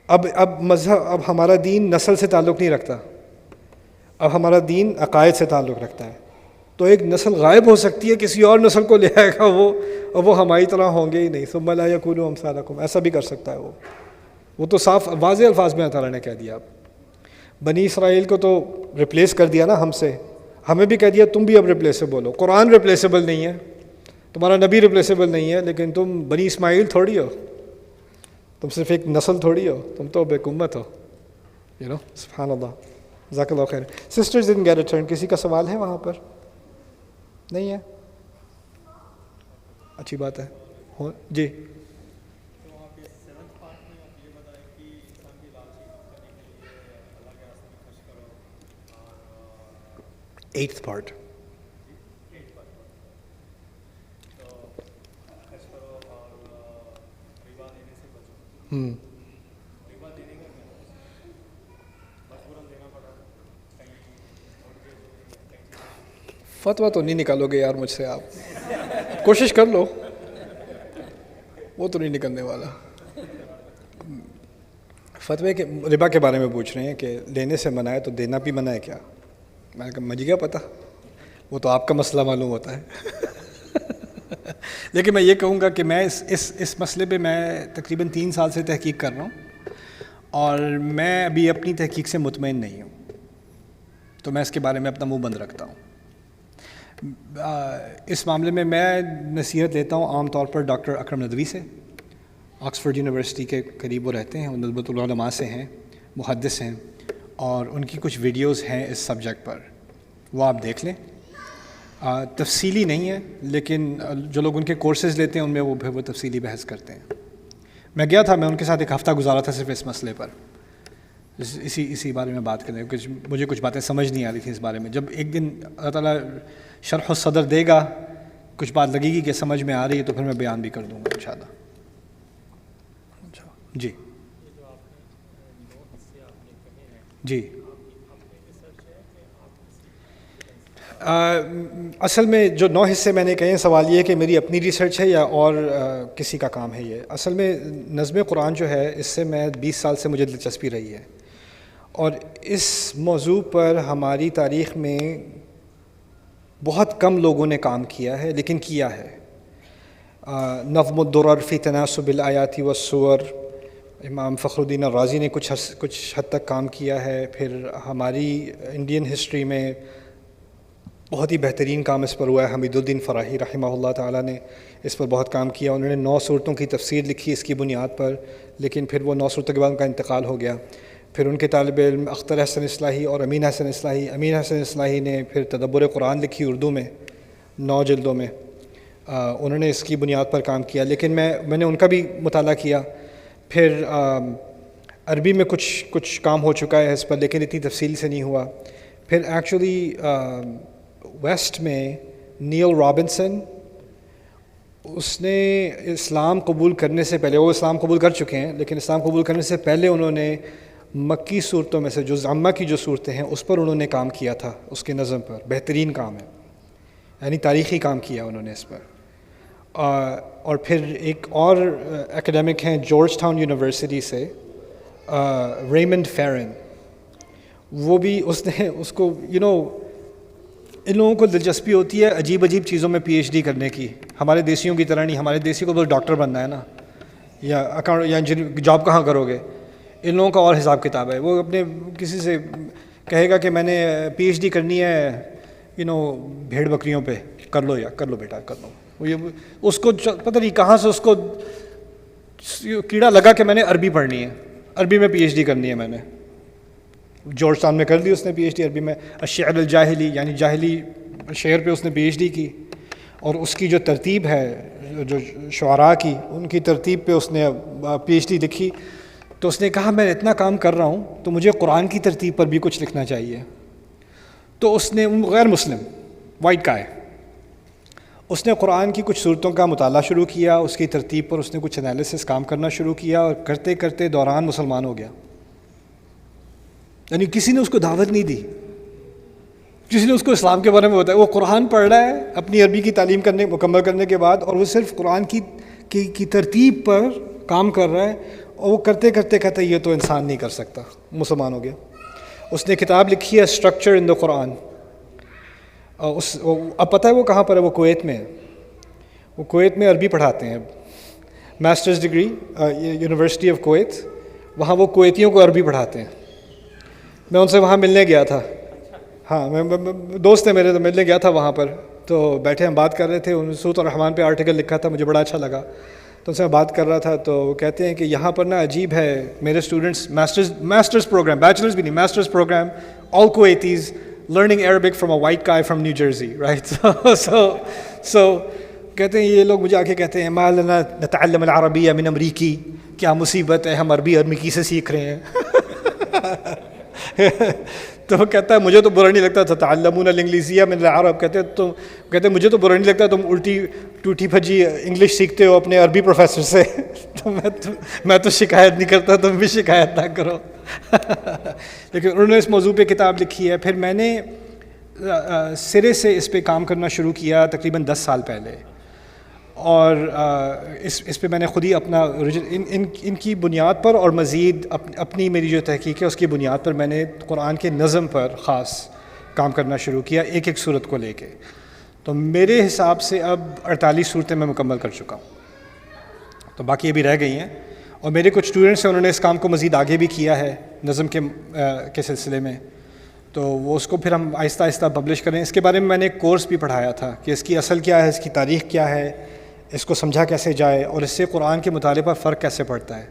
اب مذہب, اب ہمارا دین نسل سے تعلق نہیں رکھتا, اب ہمارا دین عقائد سے تعلق رکھتا ہے. تو ایک نسل غائب ہو سکتی ہے, کسی اور نسل کو لے آئے گا وہ ہماری طرح ہوں گے ہی نہیں. ثم لا یکونوا امثالکم, ایسا بھی کر سکتا ہے وہ تو صاف واضح الفاظ میں اللہ تعالیٰ نے کہہ دیا. بنی اسرائیل کو تو ریپلیس کر دیا نا ہم سے, ہمیں بھی کہہ دیا تم بھی اب ریپلیسیبل ہو. قرآن ریپلیسیبل نہیں ہے, تمہارا نبی ریپلیسیبل نہیں ہے, لیکن تم بنی اسماعیل تھوڑی ہو, تم صرف ایک نسل تھوڑی ہو, تم تو ایک امت ہو. سبحان اللہ, جزاک اللہ خیر. Sisters didn't get a turn. کسی کا سوال ہے وہاں پر؟ نہیں ہے. اچھی بات ہے جی. Eight part. فتویٰ تو نہیں نکالو گے یار مجھ سے آپ, کوشش کر لو, وہ تو نہیں نکلنے والا. فتوے کے ربا کے بارے میں پوچھ رہے ہیں کہ لینے سے منع ہے تو دینا بھی منع ہے کیا؟ میں نے کہا مجھے کیا پتہ, وہ تو آپ کا مسئلہ معلوم ہوتا ہے. لیکن میں یہ کہوں گا کہ میں اس مسئلے پہ میں تقریباً 3 سال سے تحقیق کر رہا ہوں, اور میں ابھی اپنی تحقیق سے مطمئن نہیں ہوں, تو میں اس کے بارے میں اپنا منہ بند رکھتا ہوں. اس معاملے میں نصیحت لیتا ہوں عام طور پر ڈاکٹر اکرم ندوی سے, آکسفورڈ یونیورسٹی کے قریب وہ رہتے ہیں, وہ ندبۃ العلماء سے ہیں, محدث ہیں, اور ان کی کچھ ویڈیوز ہیں اس سبجیکٹ پر, وہ آپ دیکھ لیں. تفصیلی نہیں ہے, لیکن جو لوگ ان کے کورسز لیتے ہیں ان میں وہ تفصیلی بحث کرتے ہیں. میں گیا تھا, میں ان کے ساتھ ایک ہفتہ گزارا تھا صرف اس مسئلے پر, اسی بارے میں بات کرنے, کیونکہ مجھے کچھ باتیں سمجھ نہیں آ رہی تھیں اس بارے میں. جب ایک دن اللہ تعالیٰ شرح الصدر دے گا, کچھ بات لگے گی کہ سمجھ میں آ رہی ہے, تو پھر میں بیان بھی کر دوں گا انشاءاللہ. جی جی. اصل میں جو 9 حصے میں نے کہے ہیں, سوال یہ ہے کہ میری اپنی ریسرچ ہے یا اور کسی کا کام ہے یہ. اصل میں نظم قرآن جو ہے, اس سے میں 20 سال سے مجھے دلچسپی رہی ہے, اور اس موضوع پر ہماری تاریخ میں بہت کم لوگوں نے کام کیا ہے, لیکن کیا ہے. نظم الدرر فی تناسب الآیات والسور, امام فخر الدین الرازی نے کچھ حد تک کام کیا ہے. پھر ہماری انڈین ہسٹری میں بہت ہی بہترین کام اس پر ہوا ہے. حمید الدین فراہی رحمہ اللہ تعالیٰ نے اس پر بہت کام کیا. انہوں نے 9 صورتوں کی تفسیر لکھی اس کی بنیاد پر, لیکن پھر وہ 9 صورتوں کے بعد ان کا انتقال ہو گیا. پھر ان کے طالب علم اختر حسن اصلاحی اور امین حسن اصلاحی نے پھر تدبر قرآن لکھی اردو میں 9 جلدوں میں. انہوں نے اس کی بنیاد پر کام کیا, لیکن میں نے ان کا بھی مطالعہ کیا. پھر عربی میں کچھ کام ہو چکا ہے اس پر, لیکن اتنی تفصیل سے نہیں ہوا. پھر ایکچولی ویسٹ میں نیل رابنسن, اس نے اسلام قبول کرنے سے پہلے, وہ اسلام قبول کر چکے ہیں, لیکن اسلام قبول کرنے سے پہلے انہوں نے مکی صورتوں میں سے جو عامہ کی جو صورتیں ہیں اس پر انہوں نے کام کیا تھا, اس کے نظم پر. بہترین کام ہے, یعنی تاریخی کام کیا انہوں نے اس پر. اور پھر ایک اور اکیڈمک ہیں جارج ٹاؤن یونیورسٹی سے, ریمنڈ فیرن, وہ بھی اس کو ان لوگوں کو دلچسپی ہوتی ہے عجیب چیزوں میں PhD کرنے کی. ہمارے دیسیوں کی طرح نہیں, ہمارے دیسی کو بس ڈاکٹر بننا ہے نا, یا اکاؤنٹ یا جاب کہاں کرو گے. ان لوگوں کا اور حساب کتاب ہے. وہ اپنے کسی سے کہے گا کہ میں نے PhD کرنی ہے بھیڑ بکریوں پہ, کر لو بیٹا کر لو. اس کو پتہ نہیں کہاں سے اس کو کیڑا لگا کہ میں نے عربی پڑھنی ہے, عربی میں PhD کرنی ہے. میں نے جارج ٹاؤن میں کر دی اس نے PhD عربی میں. الشعر الجاہلی, یعنی جاہلی شعر پہ اس نے PhD کی, اور اس کی جو ترتیب ہے جو شعراء کی, ان کی ترتیب پہ اس نے PhD لکھی. تو اس نے کہا میں اتنا کام کر رہا ہوں تو مجھے قرآن کی ترتیب پر بھی کچھ لکھنا چاہیے. تو اس نے, غیر مسلم وائٹ کا ہے, اس نے قرآن کی کچھ صورتوں کا مطالعہ شروع کیا, اس کی ترتیب پر اس نے کچھ انالیسس کام کرنا شروع کیا, اور کرتے کرتے دوران مسلمان ہو گیا. یعنی کسی نے اس کو دعوت نہیں دی, کسی نے اس کو اسلام کے بارے میں بتایا. وہ قرآن پڑھ رہا ہے اپنی عربی کی تعلیم مکمل کرنے کے بعد, اور وہ صرف قرآن کی ترتیب پر کام کر رہا ہے, اور وہ کرتے کرتے کہتا ہے یہ تو انسان نہیں کر سکتا. مسلمان ہو گیا. اس نے کتاب لکھی ہے اسٹرکچر ان دا قرآن. اب پتہ ہے وہ کہاں پر ہے؟ وہ کویت میں ہے. وہ کویت میں عربی پڑھاتے ہیں, masters degree university of Kuwait, وہاں وہ کویتیوں کو عربی پڑھاتے ہیں. میں ان سے وہاں ملنے گیا تھا. ہاں, میں دوست ہے میرے, تو ملنے گیا تھا وہاں پر. تو بیٹھے ہم بات کر رہے تھے, سورۃ الرحمن پہ آرٹیکل لکھا تھا, مجھے بڑا اچھا لگا, تو ان سے میں بات کر رہا تھا. تو وہ کہتے ہیں کہ یہاں پر نا عجیب ہے, میرے اسٹوڈنٹس ماسٹرز پروگرام, بیچلرز بھی نہیں, masters program, all Kuwaitis learning Arabic from a white guy from New Jersey, right? So کہتے ہیں یہ لوگ مجھے آ کے کہتے ہیں ما لنا نتعلم العربیہ من امریکی، کیا مصیبت ہے ہم عربی امریکی سے سیکھ رہے ہیں. تو وہ کہتا ہے مجھے تو برا نہیں لگتا تتعلمون الانگلیسیہ من العرب، کہتے ہیں مجھے تو برا نہیں لگتا تم الٹی ٹوٹی پھجی انگلش سیکھتے ہو اپنے عربی پروفیسر سے. تو میں تو شکایت نہیں کرتا، تم بھی شکایت نہ کرو. لیکن انہوں نے اس موضوع پہ کتاب لکھی ہے. پھر میں نے سرے سے اس پہ کام کرنا شروع کیا تقریباً 10 سال پہلے، اور اس پہ میں نے خود ہی اپنا ان کی بنیاد پر اور مزید اپنی میری جو تحقیق ہے اس کی بنیاد پر میں نے قرآن کے نظم پر خاص کام کرنا شروع کیا، ایک ایک صورت کو لے کے. تو میرے حساب سے اب 48 صورتیں میں مکمل کر چکا ہوں، تو باقی ابھی رہ گئی ہیں. اور میرے کچھ اسٹوڈنٹس ہیں، انہوں نے اس کام کو مزید آگے بھی کیا ہے نظم کے سلسلے میں، تو وہ اس کو پھر ہم آہستہ آہستہ پبلش کریں. اس کے بارے میں میں نے ایک کورس بھی پڑھایا تھا کہ اس کی اصل کیا ہے، اس کی تاریخ کیا ہے، اس کو سمجھا کیسے جائے، اور اس سے قرآن کے مطالعے پر فرق کیسے پڑتا ہے.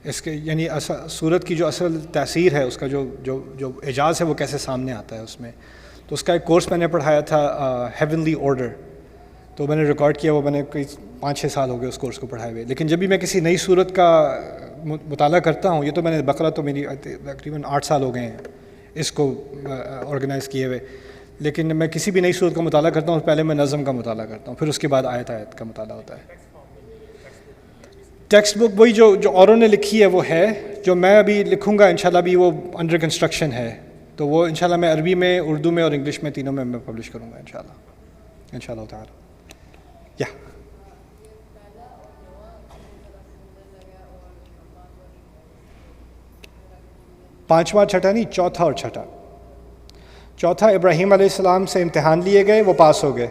اس کے یعنی صورت کی جو اصل تاثیر ہے، اس کا جو اعجاز ہے وہ کیسے سامنے آتا ہے اس میں. تو اس کا ایک کورس میں نے پڑھایا تھا ہیونلی آرڈر، تو میں نے ریکارڈ کیا، وہ میں نے کوئی 5-6 سال ہو گئے اس کورس کو پڑھائے ہوئے. لیکن جب بھی میں کسی نئی صورت کا مطالعہ کرتا ہوں، یہ تو میں نے بقرہ تو میری تقریباً 8 سال ہو گئے ہیں اس کو آرگنائز کیے ہوئے، لیکن میں کسی بھی نئی صورت کا مطالعہ کرتا ہوں پہلے میں نظم کا مطالعہ کرتا ہوں، پھر اس کے بعد آیت کا مطالعہ ہوتا ہے. ٹیکسٹ بک وہی جو اوروں نے لکھی ہے وہ ہے، جو میں ابھی لکھوں گا انشاءاللہ بھی وہ انڈر کنسٹرکشن ہے، تو وہ انشاءاللہ میں عربی میں، اردو میں اور انگلش میں تینوں میں پبلش کروں گا انشاءاللہ تعالی. یا پانچواں چھٹا نہیں، چوتھا اور چھٹا. چوتھا ابراہیم علیہ السلام سے امتحان لیے گئے، وہ پاس ہو گئے.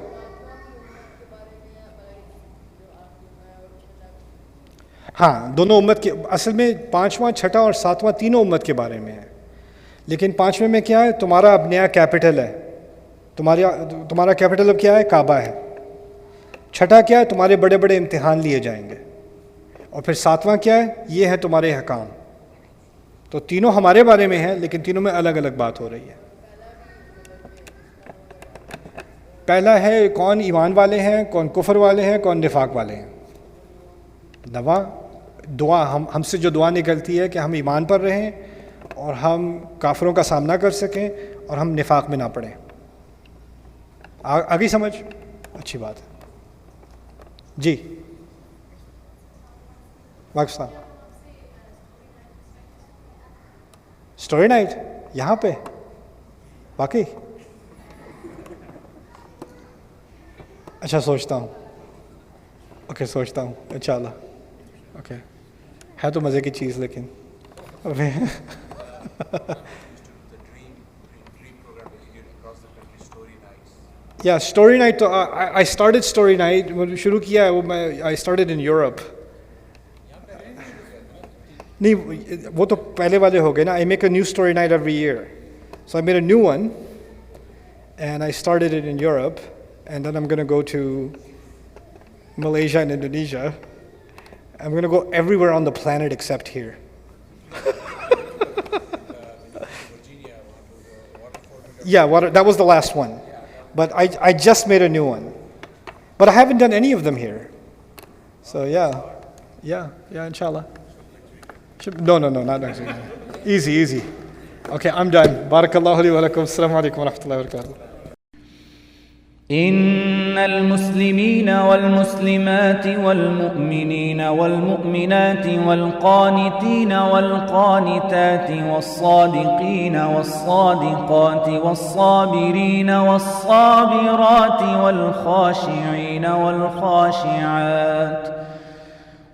ہاں دونوں امت کے، اصل میں 5واں 6واں اور 7واں تینوں امت کے بارے میں ہے. لیکن 5ویں میں کیا ہے، تمہارا اب نیا کیپٹل ہے، تمہارا کیپٹل اب کیا ہے، کعبہ ہے. 6 کیا ہے، تمہارے بڑے بڑے امتحان لیے جائیں گے. اور پھر 7واں کیا ہے، یہ ہے تمہارے حکام. تو تینوں ہمارے بارے میں ہیں، لیکن تینوں میں الگ الگ بات ہو رہی ہے. پہلا ہے کون ایمان والے ہیں، کون کفر والے ہیں، کون نفاق والے ہیں. دعا ہم سے جو دعا نکلتی ہے کہ ہم ایمان پر رہیں اور ہم کافروں کا سامنا کر سکیں اور ہم نفاق میں نہ پڑیں. آگے سمجھ، اچھی بات ہے. جی پاکستان اسٹوری نائٹ یہاں پہ باقی اچھا سوچتا ہوں، اوکے سوچتا ہوں انشاءاللہ. اوکے ہے تو مزے کی چیز، لیکن یا اسٹوری نائٹ تو آئی اسٹارٹڈ اسٹوری نائٹ، شروع کیا ہے وہ میں آئی اسٹارٹڈ ان یورپ. نہیں وہ تو پہلے والے ہو گئے نا. I make a new story night every year, so I made a new one and I started it in Europe and then I am gonna go to Malaysia and Indonesia. I'm going to go everywhere on the planet except here. Yeah, that was the last one. But I just made a new one. But I haven't done any of them here. So yeah, inshallah. No, not next week. Easy. Okay, I'm done. Barakallahu li wa lakum. Assalamu alaikum wa rahmatullahi wa barakatuh. إن المسلمين والمسلمات والمؤمنين والمؤمنات والقانتين والقانتات والصادقين والصادقات والصابرين والصابرات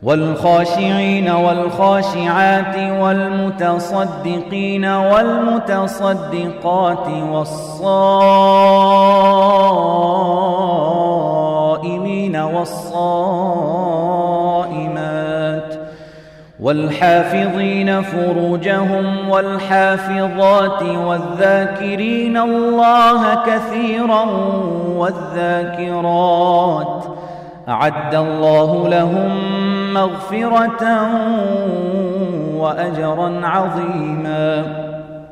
والخاشعين والخاشعات والمتصدقين والمتصدقات والصائمين والصائمات والحافظين فروجهم والحافظات والذاكرين الله كثيرا والذاكرات أعد الله لهم مغفرة وأجرا عظيما.